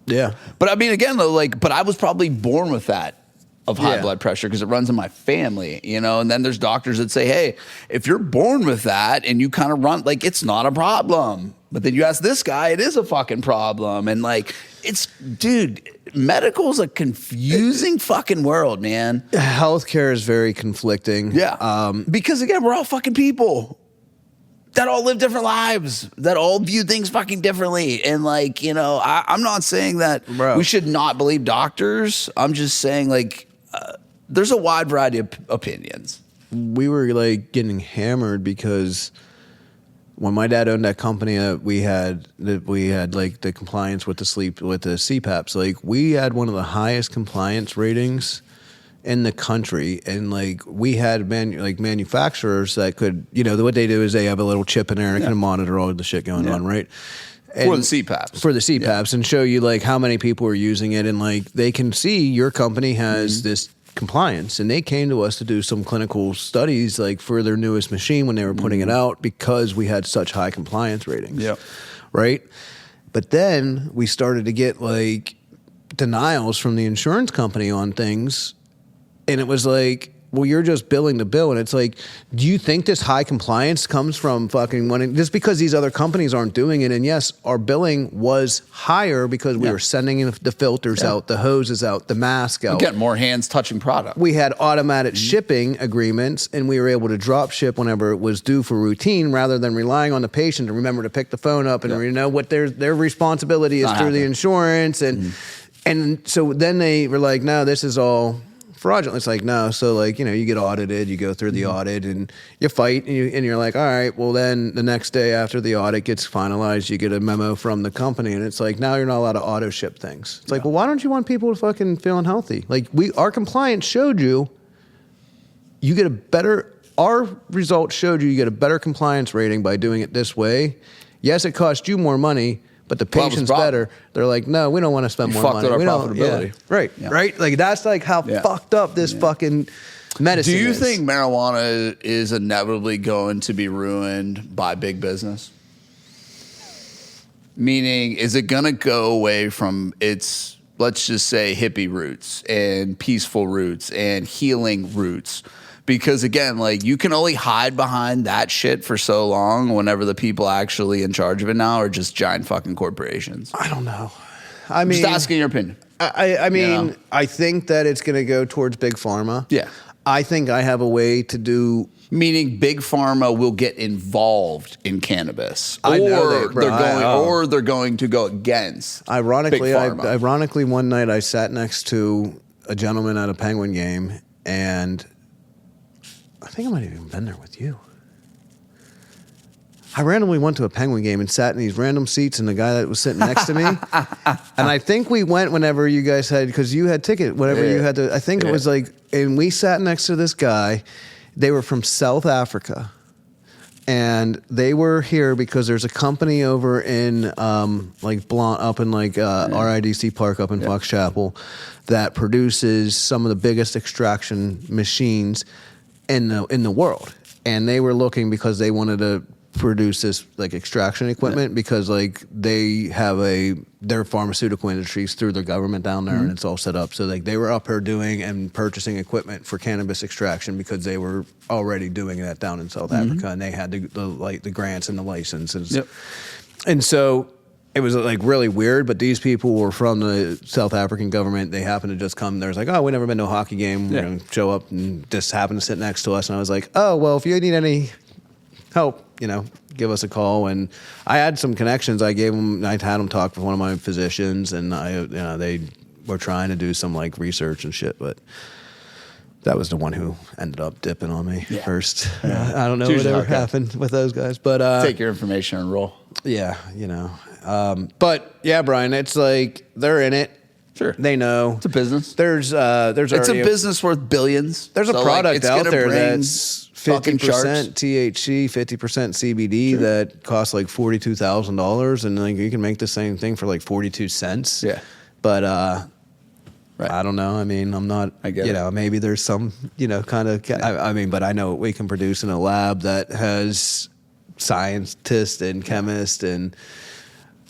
Yeah. But again, though, but I was probably born with that of high blood pressure because it runs in my family, and then there's doctors that say, hey, if you're born with that and you kind of run, like, it's not a problem. But then you ask this guy, it is a fucking problem. And dude, medical's a confusing fucking world, man. Healthcare is very conflicting. Yeah. Because again, we're all fucking people that all live different lives, that all view things fucking differently. And I'm not saying that we should not believe doctors. I'm just saying there's a wide variety of opinions. We were getting hammered because when my dad owned that company, we had the compliance with the CPAPs. We had one of the highest compliance ratings in the country, and we had manufacturers that could, what they do is they have a little chip in there and it can monitor all the shit going on, right? And for the CPAPs, and show you how many people are using it, and they can see your company has this compliance, and they came to us to do some clinical studies for their newest machine when they were putting it out because we had such high compliance ratings. Yep. Right? But then we started to get denials from the insurance company on things. And it was well, you're just billing the bill. And it's like, do you think this high compliance comes from fucking wanting, just because these other companies aren't doing it? And yes, our billing was higher because we were sending in the filters out, the hoses out, the mask out. Get more hands touching product. We had automatic shipping agreements, and we were able to drop ship whenever it was due for routine, rather than relying on the patient to remember to pick the phone up and you know what their responsibility is through the insurance. And so then they were like, no, this is all fraudulent. It's like, no. So like, you know, you get audited, you go through the audit and you fight and you're like, all right, well then the next day after the audit gets finalized, you get a memo from the company and it's like, now you're not allowed to auto ship things. It's like, well, why don't you want people to fucking feel unhealthy? Like our compliance showed you get a better, our results showed you get a better compliance rating by doing it this way. Yes, it cost you more money, but the patient's better. They're like, no, we don't want to spend more money. Fucked up we our don't, profitability. Right, right. Like that's like how fucked up this fucking medicine is. Do you think marijuana is inevitably going to be ruined by big business? Meaning, is it going to go away from its, let's just say, hippie roots and peaceful roots and healing roots? Because again, like you can only hide behind that shit for so long whenever the people actually in charge of it now are just giant fucking corporations. I don't know. I mean, just asking your opinion. I mean, I think that it's going to go towards big pharma. Yeah. I think I have a way to do. Meaning big pharma will get involved in cannabis. Or they're going to go against ironically, big pharma. Ironically, one night I sat next to a gentleman at a Penguin game, and I think I might have even been there with you. I randomly went to a Penguin game and sat in these random seats, and the guy that was sitting next to me. And I think we went whenever you guys had, because you had ticket, whenever you had to. I think it was like, and we sat next to this guy. They were from South Africa, and they were here because there's a company over in like Blanc, up in like RIDC Park up in Fox Chapel, that produces some of the biggest extraction machines in the world. And they were looking because they wanted to produce this like extraction equipment because like they have their pharmaceutical industries through their government down there, and it's all set up. So like they were up here doing and purchasing equipment for cannabis extraction because they were already doing that down in South Africa, and they had the grants and the licenses. And so it was like really weird, but these people were from the South African government. They happened to just come. There's like, oh, we never been to a hockey game. We're going to show up, and just happened to sit next to us. And I was like, oh, well, if you need any help, you know, give us a call. And I had some connections. I had them talk with one of my physicians, and they were trying to do some like research and shit, but that was the one who ended up dipping on me first. I don't know whatever happened with those guys, but take your information and roll. Yeah, you know. But yeah, Brian, it's like they're in it. Sure, they know it's a business. There's it's a business worth billions. There's a product out there that's 50% THC, 50% CBD that costs like $42,000, and like you can make the same thing for like 42 cents. Yeah, but I don't know. I mean, I'm not. I get it. Maybe there's some kind of. I mean, but I know what we can produce in a lab that has scientists and chemists and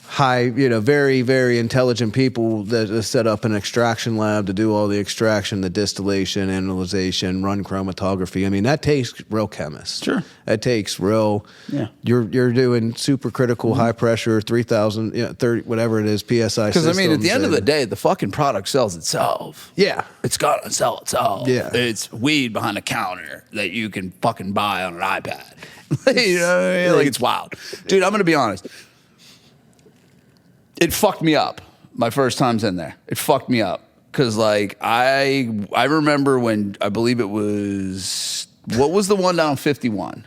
high, very, very intelligent people that set up an extraction lab to do all the extraction, the distillation, analyzation, run chromatography. I mean, that takes real chemists. Sure. That takes real. Yeah. You're doing supercritical, high pressure, 3,000, 30, whatever it is, PSI. Because I mean, at the end of the day, the fucking product sells itself. Yeah. It's got to sell itself. Yeah. It's weed behind a counter that you can fucking buy on an iPad. You know what I mean? Like, it's wild. Dude, I'm going to be honest. It fucked me up my first times in there. It fucked me up because, like, I remember when I believe it was, what was the one down 51?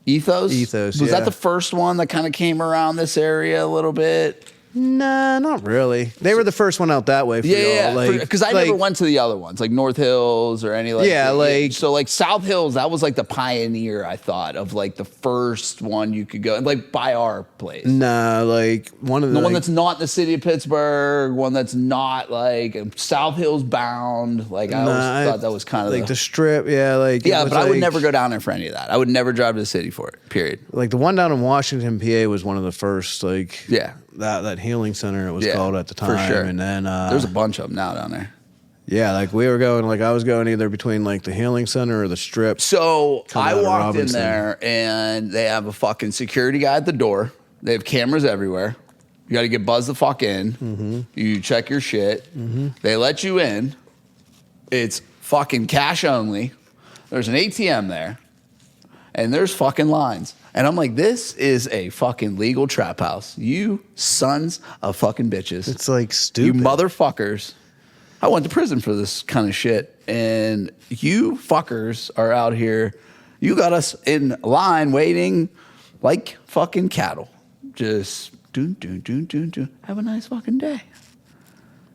Ethos? Ethos, Was that the first one that kind of came around this area a little bit? Nah, not really. They were the first one out that way for y'all. Because I never went to the other ones, like North Hills or any like. Yeah, so like South Hills, that was like the pioneer, I thought, of like the first one you could go, like by our place. Nah, like one of the one that's not in the city of Pittsburgh, one that's not like South Hills bound. Like I always thought that was kind of like the strip. Yeah, but I would never go down there for any of that. I would never drive to the city for it. Period. Like the one down in Washington, PA, was one of the first. That healing center it was called at the time. For sure. And then there's a bunch of them now down there. Yeah, like we were going, like I was going either between like the healing center or the strip. So Coming I out of walked in Robinson. there and they have a fucking security guy at the door. They have cameras everywhere. You got to get buzzed the fuck in. Mm-hmm. You check your shit. They let you in. It's fucking cash only. There's an ATM there. And there's fucking lines. And I'm like, this is a fucking legal trap house. You sons of fucking bitches. It's like stupid. You motherfuckers. I went to prison for this kind of shit. And you fuckers are out here. You got us in line waiting like fucking cattle. Just do. Have a nice fucking day.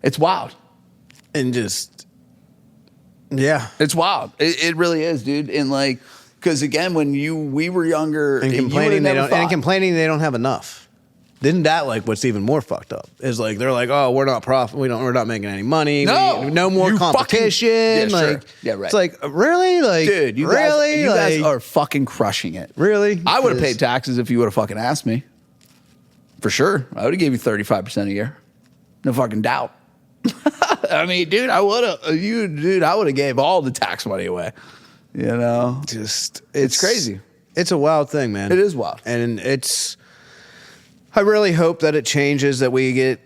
It's wild. And just, yeah. It's wild. It really is, dude. And like, because again, when we were younger, And complaining they don't have enough. Isn't that like what's even more fucked up? Is like they're like, oh, we're not making any money. No. No more You competition. yeah, sure. Like, Yeah, right. It's like really, like, dude, you really, guys like, are fucking crushing it. really. I would have Just- paid taxes if you would have fucking asked me. For sure. I would have gave you 35% a year. No fucking doubt. I mean, dude, I would have gave all the tax money away. You know? Just It's crazy. It's a wild thing, man. It is wild. And I really hope that it changes, that we get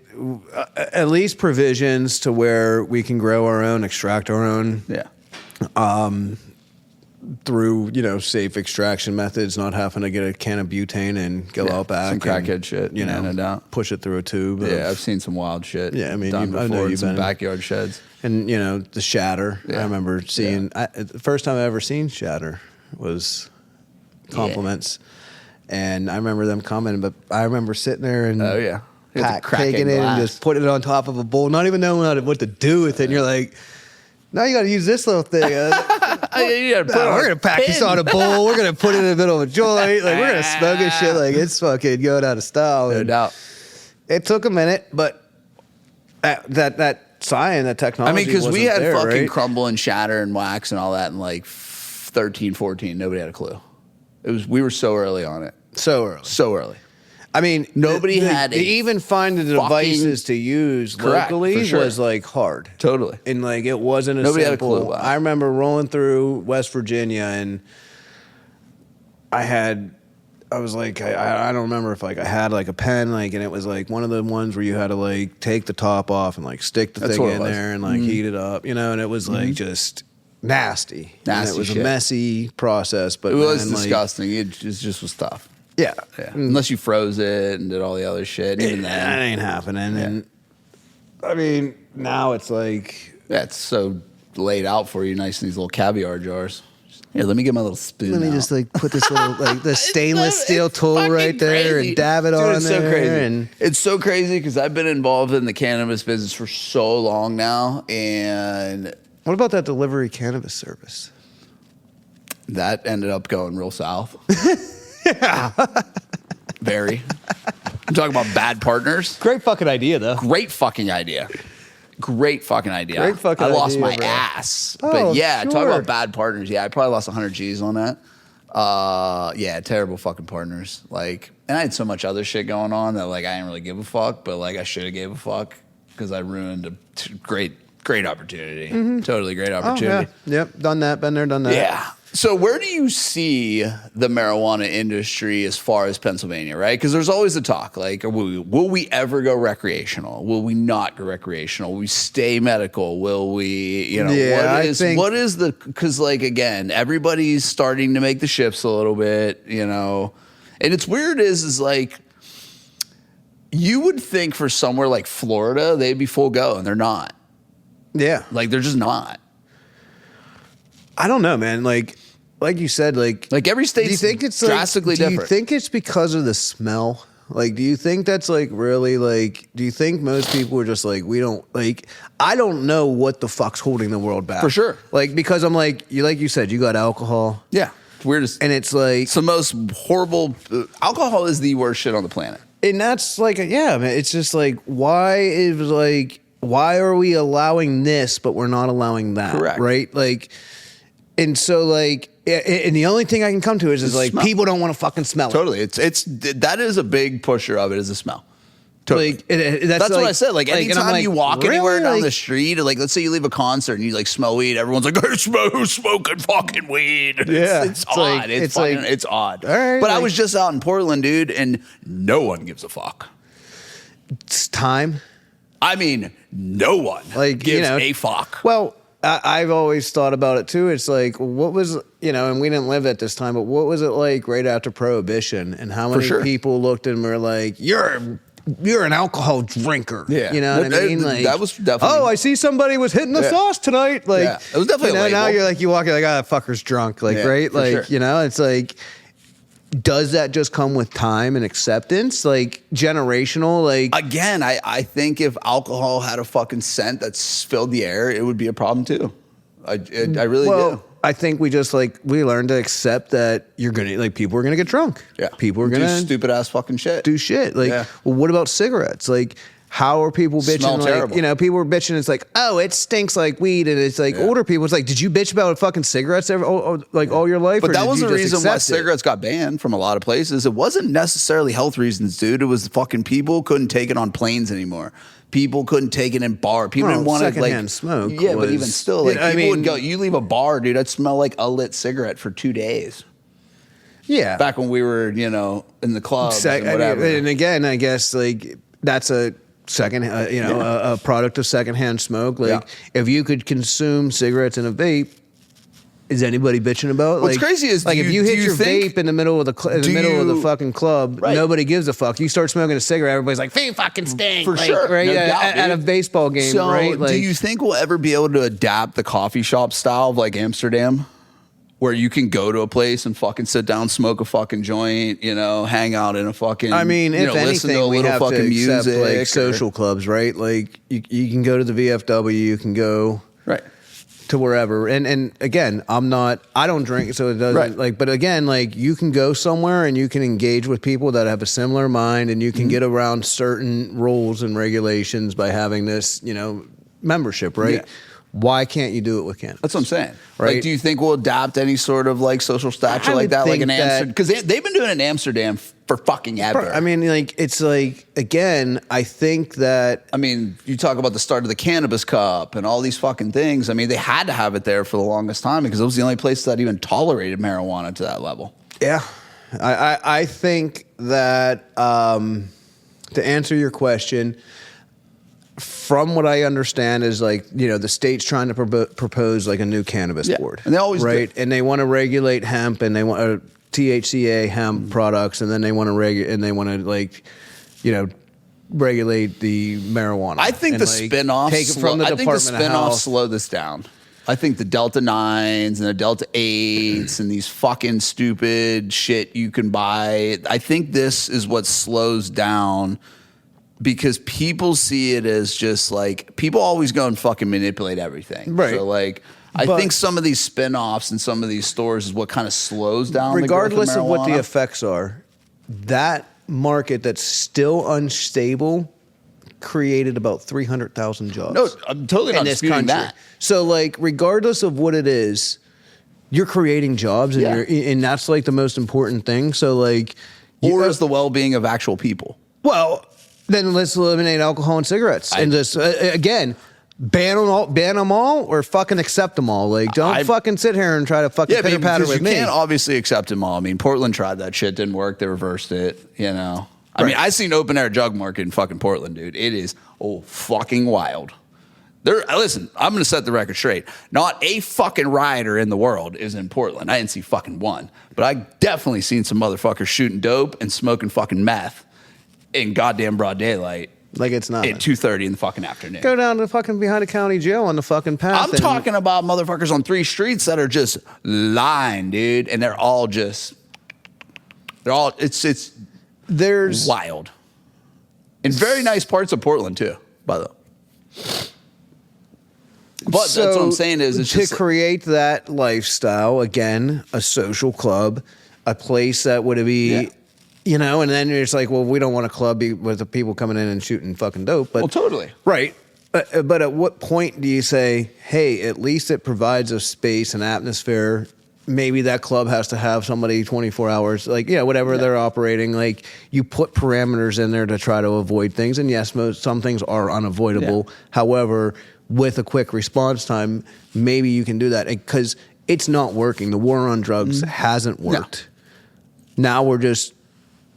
at least provisions to where we can grow our own, extract our own. Yeah. Through, safe extraction methods, not having to get a can of butane and go out back. Some crackhead shit, no doubt. Push it through a tube. Yeah, I've seen some wild shit. Yeah, I mean, done I know before in you've some been- backyard sheds. And, the shatter. Yeah. I remember seeing, the first time I ever seen shatter was compliments. And I remember them commenting, but I remember sitting there and Oh yeah, You have to crack taking it glass. and just putting it on top of a bowl, not even knowing what to do with it. And you're like, now you got to use this little thing. You gotta put it on We're a gonna pack this pin. on a bowl. We're gonna put it in the middle of a joint. Like we're gonna smoke this shit like it's fucking going out of style. No And doubt. it took a minute, but that science, that technology. I mean, because we wasn't had there, fucking right? crumble and shatter and wax and all that in like 13, 14. Nobody had a clue. We were so early on it. so early. So early. I mean, Nobody had a even find the devices to use Correct, locally for sure. was like hard. Totally. And like it wasn't a Nobody had a simple. clue about it. I remember rolling through West Virginia and I was like, I don't remember if like I had like a pen, like, and it was like one of the ones where you had to like take the top off and like stick the That's thing what it in was. there and like heat it up, and it was like just nasty. And Nasty it was shit. a messy process, but It was man, like, disgusting. It just was tough. yeah. Yeah. Unless you froze it and did all the other shit. Even That then. ain't happening. And I mean, now it's like, That's so laid out for you, nice in these little caviar jars. Here, let me get my little spoon. let me out. just like put this little like the stainless steel tool fucking right there crazy. and dab it Dude, on it's there. So crazy. And It's so crazy because I've been involved in the cannabis business for so long now, and what about that delivery cannabis service? that ended up going real south. Very. I'm talking about bad partners. Great fucking idea, though. Great fucking idea. Great fucking idea. Great fucking I lost idea, my bro. ass. Oh, But yeah, talk sure. about bad partners. Yeah, I probably lost 100 G's on that. Yeah, terrible fucking partners. Like, and I had so much other shit going on that like I didn't really give a fuck, but like I should have gave a fuck because I ruined a great opportunity. Totally great Oh, opportunity. yeah. Yep. Done that. Been there, done that. Yeah. So where do you see the marijuana industry as far as Pennsylvania, right? Because there's always the talk, like, will we ever go recreational? Will we not go recreational? Will we stay medical? Will we, Yeah, I think- what is the, because like, again, everybody's starting to make the shifts a little bit, and it's weird is like, you would think for somewhere like Florida, they'd be full go and they're not. Yeah. Like, they're just not. I don't know, man. Like you said, like Every state's do you think it's drastically like, do different. you think it's because of the smell? Like, do you think that's like really like? Do you think most people are just like we don't like? I don't know what the fuck's holding the world back For sure. Like because I'm like you said, you got alcohol, Yeah. It's weird as and it's like, it's the most horrible. Alcohol is the worst shit on the planet. and that's like yeah, man. It's just like why are we allowing this, but we're not allowing that? Correct. Right? Like, and so like, and the only thing I can come to is like smell. people don't want to fucking smell it. Totally. It's that is a big pusher of it is the smell. Totally. Like that's what I said. Like anytime you walk really? anywhere down Like, the street, or like let's say you leave a concert and you like smell weed, everyone's like, "Who's smoking fucking weed?" Yeah, it's odd. It's odd. All right, but I was just out in Portland, dude, and no one gives a fuck. It's time. I mean, no one gives a fuck. Well, I've always thought about it too. It's like, what was, and we didn't live at this time, but what was it like right after Prohibition? And how many people looked and were like, you're an alcohol drinker. Yeah. You know what I mean? Like, that was definitely. Oh, I see somebody was hitting the sauce tonight. Like, yeah. It was definitely a label. Now you walk, you're like, that fucker's drunk. Like, right? Like, sure. It's like, does that just come with time and acceptance? Like generational? Like again, I think if alcohol had a fucking scent that filled the air, it would be a problem too. I really do. I think we just we learned to accept that you're gonna people are gonna get drunk. Yeah, people are gonna do stupid ass fucking shit. Do shit. Well, what about cigarettes? Like, how are people bitching? Smell terrible. People are bitching. It's like, oh, it stinks like weed, and it's like older people. It's like, did you bitch about fucking cigarettes all your life? But that was the the reason why cigarettes got banned from a lot of places. It wasn't necessarily health reasons, dude. It was fucking people couldn't take it on planes anymore. People couldn't take it in bar. People didn't want to secondhand smoke. Yeah, but even still, people would go. You leave a bar, dude. I'd smell like a lit cigarette for 2 days. Yeah, back when we were, in the clubs and whatever. And again, I guess that's a second, a product of secondhand smoke. If you could consume cigarettes in a vape, is anybody bitching about? What's crazy is if you hit your vape in the middle of the fucking club, nobody gives a fuck. You start smoking a cigarette, everybody's like, "Vape fucking stink." For sure, right? No doubt, at a baseball game, so, right? do you think we'll ever be able to adapt the coffee shop style of Amsterdam? Where you can go to a place and fucking sit down, smoke a fucking joint, hang out in a fucking. I mean, if listen anything, to a we little have fucking to accept music, social clubs, right? Like you can go to the VFW, you can go to wherever, and again, I don't drink, so it doesn't But again, you can go somewhere and you can engage with people that have a similar mind, and you can get around certain rules and regulations by having this, membership, right? Yeah. Why can't you do it with cannabis? That's what I'm saying. Right? Do you think we'll adopt any sort of social stature like that, like in Amsterdam? Because they've been doing it in Amsterdam for fucking ever. I mean, again, I think that. I mean, you talk about the start of the Cannabis Cup and all these fucking things. I mean, they had to have it there for the longest time because it was the only place that even tolerated marijuana to that level. Yeah. I think that to answer your question, from what I understand is the state's trying to propose a new cannabis board, and they always do. And they want to regulate hemp, and they want THCA hemp products, and then they want to regulate the marijuana. I think the spinoffs take it from the Department of Health. Slow this down. I think the Delta 9s and the Delta 8s and these fucking stupid shit you can buy. I think this is what slows down. Because people see it as just people always go and fucking manipulate everything. Right. So I think some of these spin-offs and some of these stores is what kind of slows down regardless the growth of what the effects are. That market that's still unstable created about 300,000 jobs. No, I'm totally not disputing that. So regardless of what it is, you're creating jobs, and and that's the most important thing. So or is the well-being of actual people. Well, then let's eliminate alcohol and cigarettes, and just again ban them all, or fucking accept them all. Don't fucking sit here and try to fucking pitter patter with me. You can't obviously accept them all. I mean, Portland tried that shit, didn't work. They reversed it. I mean, I seen open air jug market in fucking Portland, dude. It is fucking wild. Listen, I'm going to set the record straight. Not a fucking rioter in the world is in Portland. I didn't see fucking one, but I definitely seen some motherfuckers shooting dope and smoking fucking meth in goddamn broad daylight. It's not. At 2:30 in the fucking afternoon. Go down to fucking behind a county jail on the fucking path. I'm talking about motherfuckers on 3 streets that are just lying, dude. And there's wild. In very nice parts of Portland too, by the way. But that's what I'm saying is it's to create that lifestyle, again, a social club, a place that would be and then it's we don't want a club with the people coming in and shooting fucking dope. But, totally. Right. But at what point do you say, hey, at least it provides a space, an atmosphere maybe that club has to have somebody 24 hours, like, whatever they're operating. Like, you put parameters in there to try to avoid things. And yes, some things are unavoidable. Yeah. However, with a quick response time, maybe you can do that because it's not working. The war on drugs hasn't worked. No. Now we're just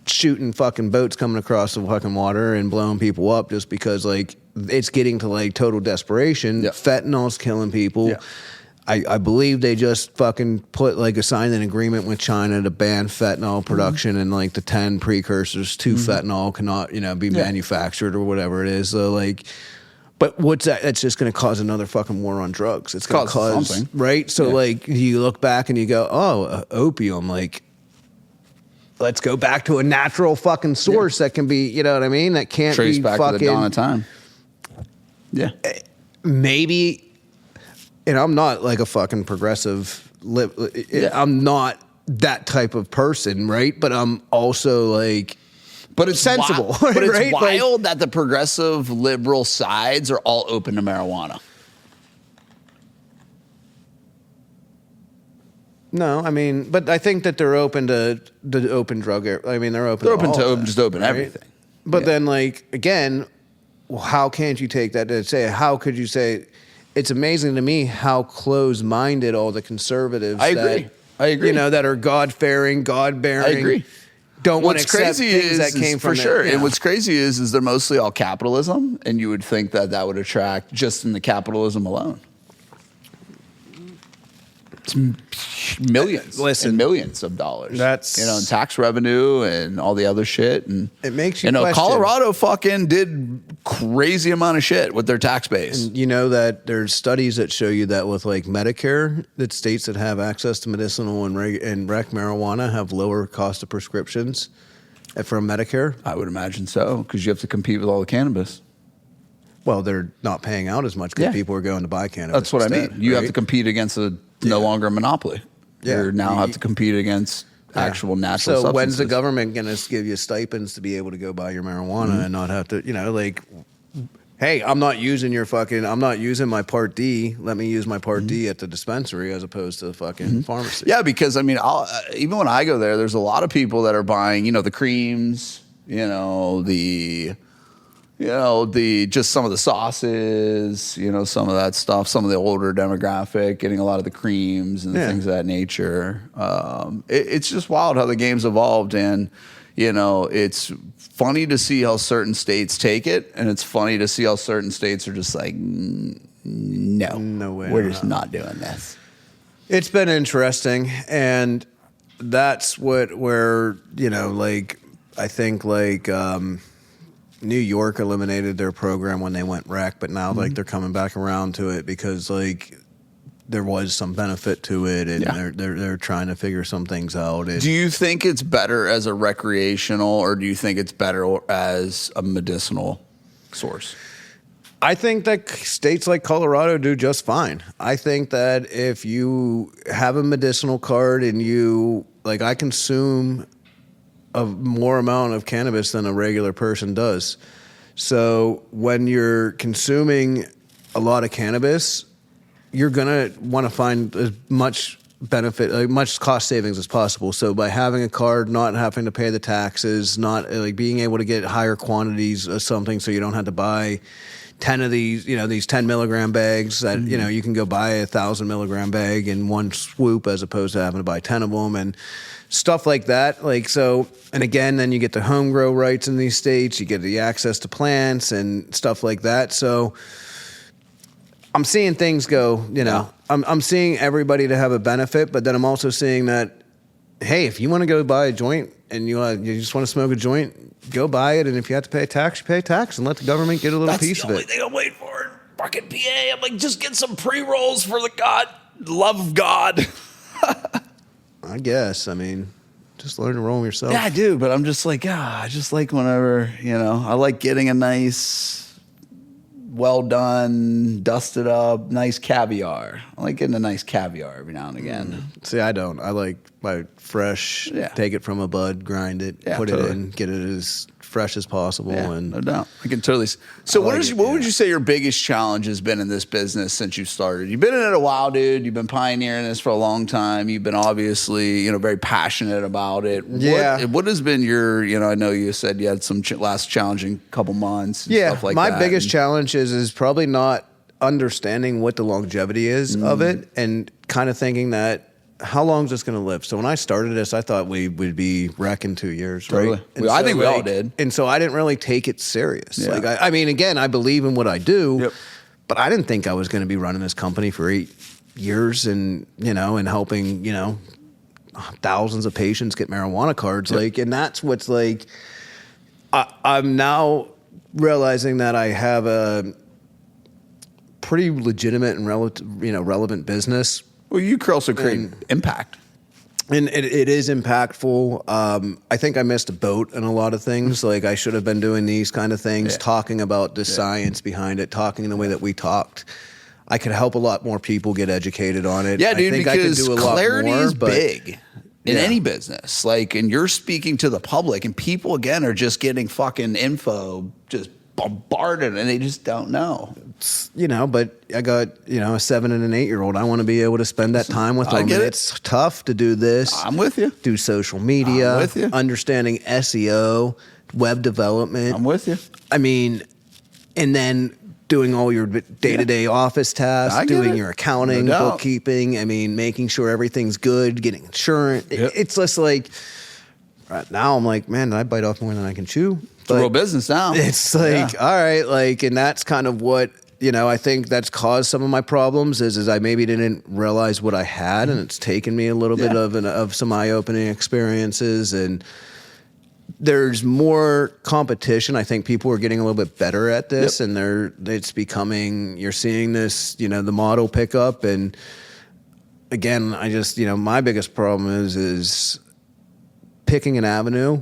shooting fucking boats coming across the fucking water and blowing people up just because, like, it's getting to, like, total desperation. Yeah. Fentanyl's killing people. Yeah. I believe they just fucking signed an agreement with China to ban fentanyl production and like the 10 precursors to fentanyl cannot, be manufactured or whatever it is. So like, but what's that? That's just going to cause another fucking war on drugs. It's going to cause something, right? So like, you look back and you go, oh, opium, like, let's go back to a natural fucking source that can be, you know what I mean? That can't trace be back fucking, to the dawn of time. Yeah. Maybe. And I'm not like a fucking progressive. I'm not that type of person, right? But I'm also like, but it's sensible. But it's right? wild that the progressive liberal sides are all open to marijuana. No, I mean, but I think that they're open to the open drug. I mean, they're open. They're open to all just that, open right? everything. But then, like, again, how can't you take that to say? How could you say? It's amazing to me how close-minded all the conservatives. I agree. That are God-fearing, God-bearing. I agree. Don't want to accept things that came from for sure. it. And what's crazy is they're mostly all capitalism, and you would think that would attract just in the capitalism alone. It's millions, Listen, and millions of dollars. That's and tax revenue and all the other shit. And it makes you question. Colorado fucking did crazy amount of shit with their tax base. And you know that there's studies that show you that with like Medicare, that states that have access to medicinal and rec marijuana have lower cost of prescriptions from Medicare. I would imagine so, because you have to compete with all the cannabis. Well, they're not paying out as much because people are going to buy cannabis. That's what instead, I mean. You have to compete against no longer a monopoly. Yeah. You now have to compete against actual natural substances. So when's the government going to give you stipends to be able to go buy your marijuana and not have to, like, hey, I'm not using my Part D. Let me use my Part D at the dispensary as opposed to the fucking pharmacy. Yeah, because, I mean, even when I go there, there's a lot of people that are buying, the creams, just some of the sauces, some of that stuff, some of the older demographic, getting a lot of the creams and things of that nature. It's just wild how the game's evolved, and it's funny to see how certain states take it, and it's funny to see how certain states are just like, no way, we're just not doing this. It's been interesting, and that's where I think New York eliminated their program when they went rec, but now they're coming back around to it because there was some benefit to it, and they're trying to figure some things out. Do you think it's better as a recreational, or do you think it's better as a medicinal source? I think that states like Colorado do just fine. I think that if you have a medicinal card and I consume a more amount of cannabis than a regular person does. So when you're consuming a lot of cannabis, you're going to want to find as much benefit, much cost savings as possible. So by having a card, not having to pay the taxes, not being able to get higher quantities of something so you don't have to buy 10 of these, these 10 milligram bags that, you can go buy 1,000 milligram bag in one swoop as opposed to having to buy 10 of them and stuff like that. And again, then you get the home grow rights in these states, you get the access to plants and stuff like that. So I'm seeing things go, I'm seeing everybody to have a benefit, but then I'm also seeing that, hey, if you want to go buy a joint and you just want to smoke a joint, go buy it. And if you have to pay tax, you pay tax and let the government get a little piece of it. That's the only thing I'm waiting for. Fucking PA. I'm like, just get some pre-rolls for the love of God. I guess. I mean, just learn to roll them yourself. Yeah, I do. But I'm just like, I just like whenever, I like getting a nice, well done, dusted up, nice caviar. I like getting a nice caviar every now and again. See, I don't. I like buy fresh, take it from a bud, grind it, put it in, get it as fresh as possible. Yeah, And no doubt. I can totally. So what like would you say your biggest challenge has been in this business since you started? You've been in it a while, dude. You've been pioneering this for a long time. You've been obviously, very passionate about it. Yeah. What has been your, I know you said you had some last challenging couple months and yeah, stuff like my that. biggest challenge is probably not understanding what the longevity is of it, and kind of thinking that how long is this going to live? So when I started this, I thought we would be wrecked in 2 years, Totally. right? And I think we all did. And so I didn't really take it serious. Yeah. Like, I mean, again, I believe in what I do, Yep. but I didn't think I was going to be running this company for 8 years and, and helping, thousands of patients get marijuana cards. Yep. Like, and that's what's like, I'm now realizing that I have a pretty legitimate and relevant business. Well, you could also create impact. And it is impactful. I think I missed a boat in a lot of things. Like, I should have been doing these kind of things, talking about the science behind it, talking in the way that we talked. I could help a lot more people get educated on it. Yeah, dude, I think because I could do a clarity lot more, is but big in any business. Like, and you're speaking to the public, and people, again, are just getting fucking info just bombarded, and they just don't know. But I got, a 7 and an 8-year-old. I want to be able to spend that time with them. get it. It's tough to do this. I'm with you. Do social media. I'm with you. Understanding SEO, web development. I'm with you. I mean, and then doing all your day-to-day office tasks, doing your accounting, No doubt. bookkeeping. I mean, making sure everything's good, getting insurance. Yep. It's just like, right now I'm like, man, I bite off more than I can chew. It's a real business now. It's like, all right, like, and that's kind of what, I think that's caused some of my problems is I maybe didn't realize what I had, and it's taken me a little bit of some eye-opening experiences, and there's more competition. I think people are getting a little bit better at this, and it's becoming, you're seeing this, the model pick up, and again, I just, my biggest problem is picking an avenue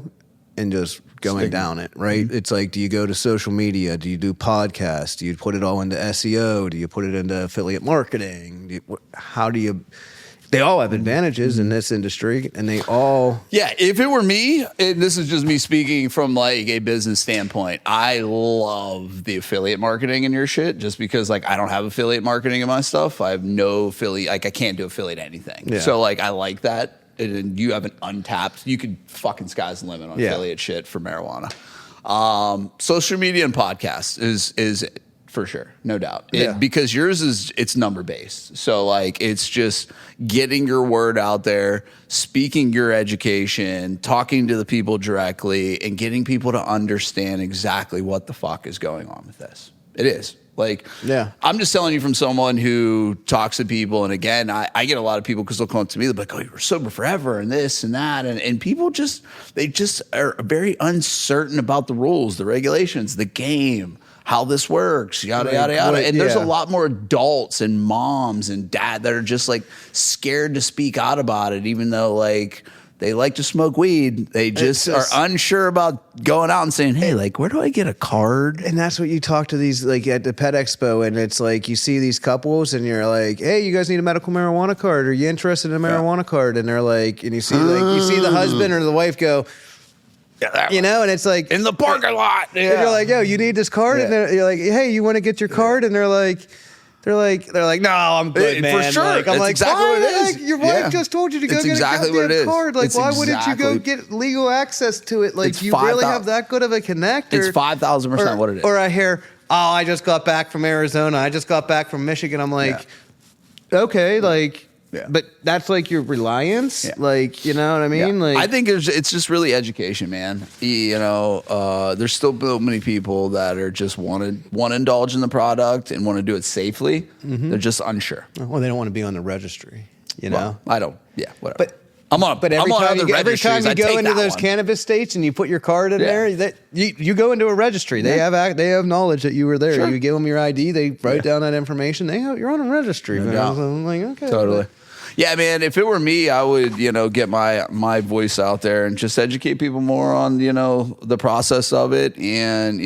and just going down it, right? Mm-hmm. It's like, do you go to social media? Do you do podcasts? Do you put it all into SEO? Do you put it into affiliate marketing? They all have advantages in this industry, and they all... Yeah, if it were me, this is just me speaking from like a business standpoint, I love the affiliate marketing in your shit, just because like I don't have affiliate marketing in my stuff. I have no affiliate, like I can't do affiliate anything. Yeah. So like I like that. And you have an untapped, you could fucking sky's the limit on affiliate shit for marijuana. Social media and podcasts is for sure, no doubt. Because yours it's number based. So like it's just getting your word out there, speaking your education, talking to the people directly, and getting people to understand exactly what the fuck is going on with this. It is. Like, I'm just telling you from someone who talks to people. And again, I get a lot of people because they'll come up to me, they'll be like, oh, you were sober forever and this and that. And people they just are very uncertain about the rules, the regulations, the game, how this works, yada, yada, yada. And there's a lot more adults and moms and dad that are just like scared to speak out about it, even though like they like to smoke weed. They just are unsure about going out and saying, hey, like, where do I get a card? And that's what you talk to these, like, at the Pet Expo, and it's like you see these couples, and you're like, hey, you guys need a medical marijuana card? Are you interested in a marijuana card? And they're like, and you see the husband or the wife go, and it's like... in the parking lot. And you're like, yo, you need this card? And you're like, hey, you want to get your card? And they're like... They're like, no, I'm good, man. For sure. Like, I'm That's exactly what it is. Like, your wife just told you to go get exactly a goddamn card. Like, it's why wouldn't you go get legal access to it? Like, you really have that good of a connect? It's 5,000% what it is. Or I hear, oh, I just got back from Arizona. I just got back from Michigan. I'm like, okay, like... But that's like your reliance, like, you know what I mean? Like, I think it's just really education, man. There's still so many people that are just want to indulge in the product and want to do it safely. Mm-hmm. They're just unsure. Well, they don't want to be on the registry, you know? Well, I don't. Yeah, whatever. But every time you go into those cannabis states and you put your card in there, you go into a registry. They have knowledge that you were there. Sure. You give them your ID. They write down that information. You're on a registry. So I'm like, okay, totally. Yeah, man, if it were me, I would, get my voice out there and just educate people more on, the process of it. And,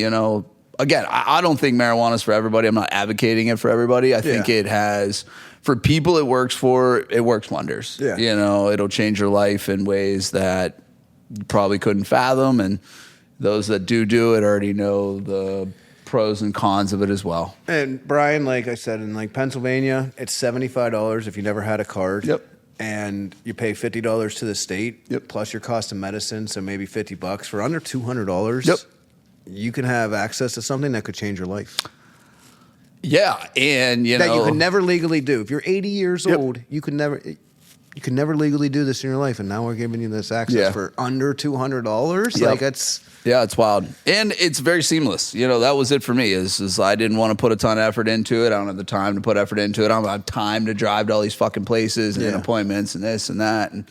again, I don't think marijuana is for everybody. I'm not advocating it for everybody. I think it has, for people it works wonders. Yeah. It'll change your life in ways that you probably couldn't fathom. And those that do it already know the pros and cons of it as well. And Bryan, like I said, in like Pennsylvania, it's $75 if you never had a card. Yep. And you pay $50 to the state. Yep. Plus your cost of medicine, so maybe $50 for under $200. Yep. You can have access to something that could change your life. Yeah, and that you could never legally do. If you're 80 years Yep. old, you could never legally do this in your life, and now we're giving you this access for under $200. Yep. Like that's it's wild, and it's very seamless. That was it for me. Is I didn't want to put a ton of effort into it. I don't have the time to put effort into it. I don't have time to drive to all these fucking places and appointments and this and that. And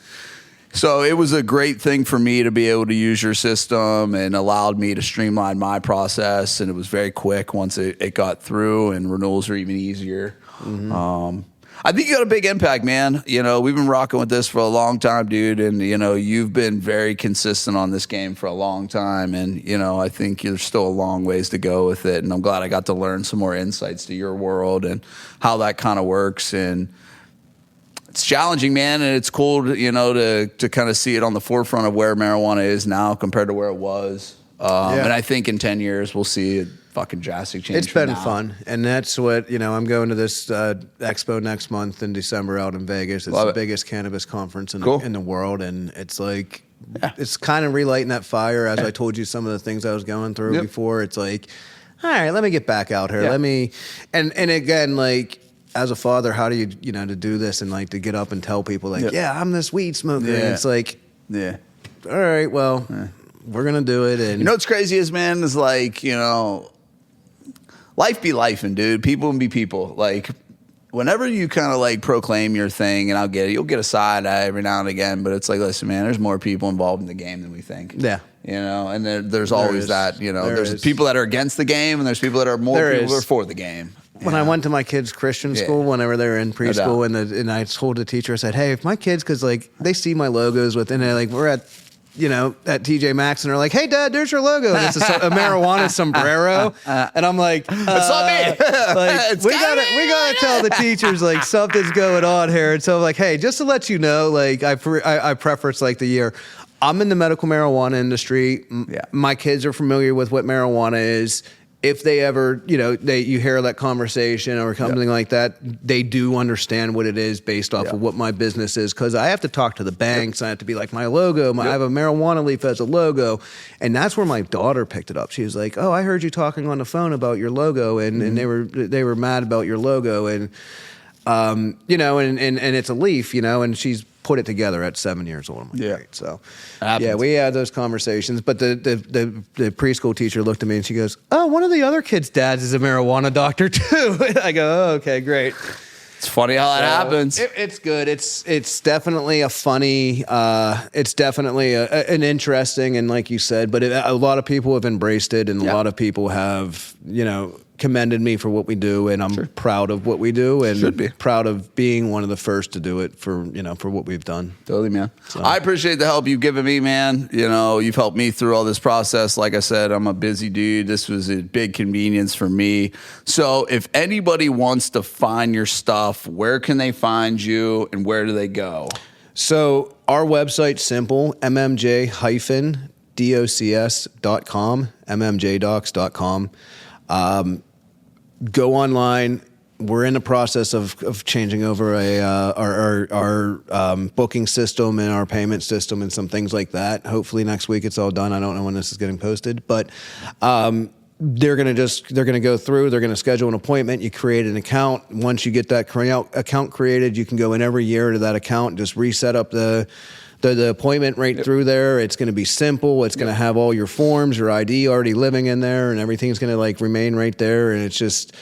so it was a great thing for me to be able to use your system, and allowed me to streamline my process. And it was very quick once it got through, and renewals are even easier. Mm-hmm. I think you got a big impact, man. We've been rocking with this for a long time, dude. And, you've been very consistent on this game for a long time. And, I think there's still a long ways to go with it. And I'm glad I got to learn some more insights to your world and how that kind of works. And it's challenging, man. And it's cool, to kind of see it on the forefront of where marijuana is now compared to where it was. And I think in 10 years, we'll see a fucking drastic change. It's been fun. And that's what, I'm going to this expo next month in December out in Vegas. It's the biggest cannabis conference in the world. And it's like, it's kind of relighting that fire. As I told you, some of the things I was going through before, it's like, all right, let me get back out here. Let me, and again, like, as a father, how do you, to do this and like to get up and tell people like, I'm this weed smoker. And it's like, all right, well, we're going to do it. And what's crazy is, man, is like, life be life, and dude, people be people. Like, whenever you kind of like proclaim your thing, and I'll get it, you'll get a side eye every now and again, but it's like, listen, man, there's more people involved in the game than we think. Yeah. And there's always that, there's people that are against the game, and there's people that are more people that are for the game. When I went to my kids' Christian school, whenever they were in preschool, and I told the teacher, I said, hey, if my kids, because like they see my logos and they're like, we're at TJ Maxx, and they're like, hey, Dad, there's your logo. And it's a marijuana sombrero. And I'm like, it's not me. Like, we gotta tell the teachers like something's going on here. And so I'm like, hey, just to let you know, like I preference like the year. I'm in the medical marijuana industry. My kids are familiar with what marijuana is. If they ever, you hear that conversation or something like that, they do understand what it is based off of what my business is. Because I have to talk to the banks. I have to be like, my logo, I have a marijuana leaf as a logo. And that's where my daughter picked it up. She was like, oh, I heard you talking on the phone about your logo. And they were mad about your logo. And, and it's a leaf, and she's put it together at 7 years old. I'm like, great. So, we had those conversations. But the preschool teacher looked at me and she goes, oh, one of the other kids' dads is a marijuana doctor too. And I go, oh, okay, great. It's funny how that happens. It's good. It's definitely a funny. It's definitely an interesting, and like you said, but a lot of people have embraced it, and a lot of people have commended me for what we do, and I'm proud of what we do, and proud of being one of the first to do it for what we've done. Totally, man. So. I appreciate the help you've given me, man. You've helped me through all this process. Like I said, I'm a busy dude. This was a big convenience for me. So if anybody wants to find your stuff, where can they find you, and where do they go? So our website's simple, mmj-docs.com, mmjdocs.com. Go online. We're in the process of changing over our booking system and our payment system and some things like that. Hopefully next week it's all done. I don't know when this is getting posted, but they're gonna go through. They're gonna schedule an appointment. You create an account. Once you get that account created, you can go in every year to that account. Just reset up the appointment through there. It's going to be simple. It's going to have all your forms, your ID already living in there, and everything's going to like remain right there. And it's just,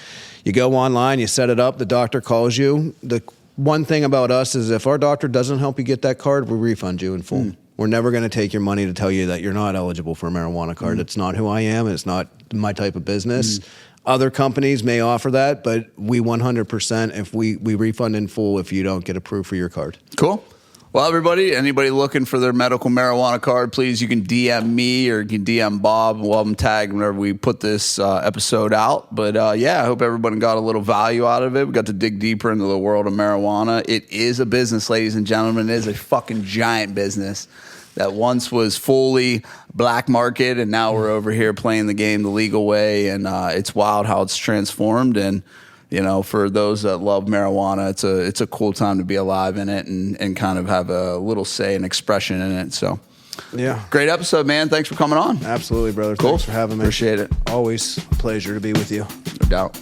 you go online, you set it up, the doctor calls you. The one thing about us is if our doctor doesn't help you get that card, we refund you in full. We're never going to take your money to tell you that you're not eligible for a marijuana card. It's not who I am. It's not my type of business. Other companies may offer that, but we 100%, if we refund in full if you don't get approved for your card. Cool. Well, anybody looking for their medical marijuana card, please, you can DM me or you can DM Bob. We'll have them tagged whenever we put this episode out. But I hope everybody got a little value out of it. We got to dig deeper into the world of marijuana. It is a business, ladies and gentlemen. It is a fucking giant business. that once was fully black market, and now we're over here playing the game the legal way, and it's wild how it's transformed. And you know, for those that love marijuana, it's a cool time to be alive in it and kind of have a little say and expression in it. So, yeah, great episode, man. Thanks for coming on. Absolutely, brother. Cool. Thanks for having me. Appreciate it. Always a pleasure to be with you. No doubt.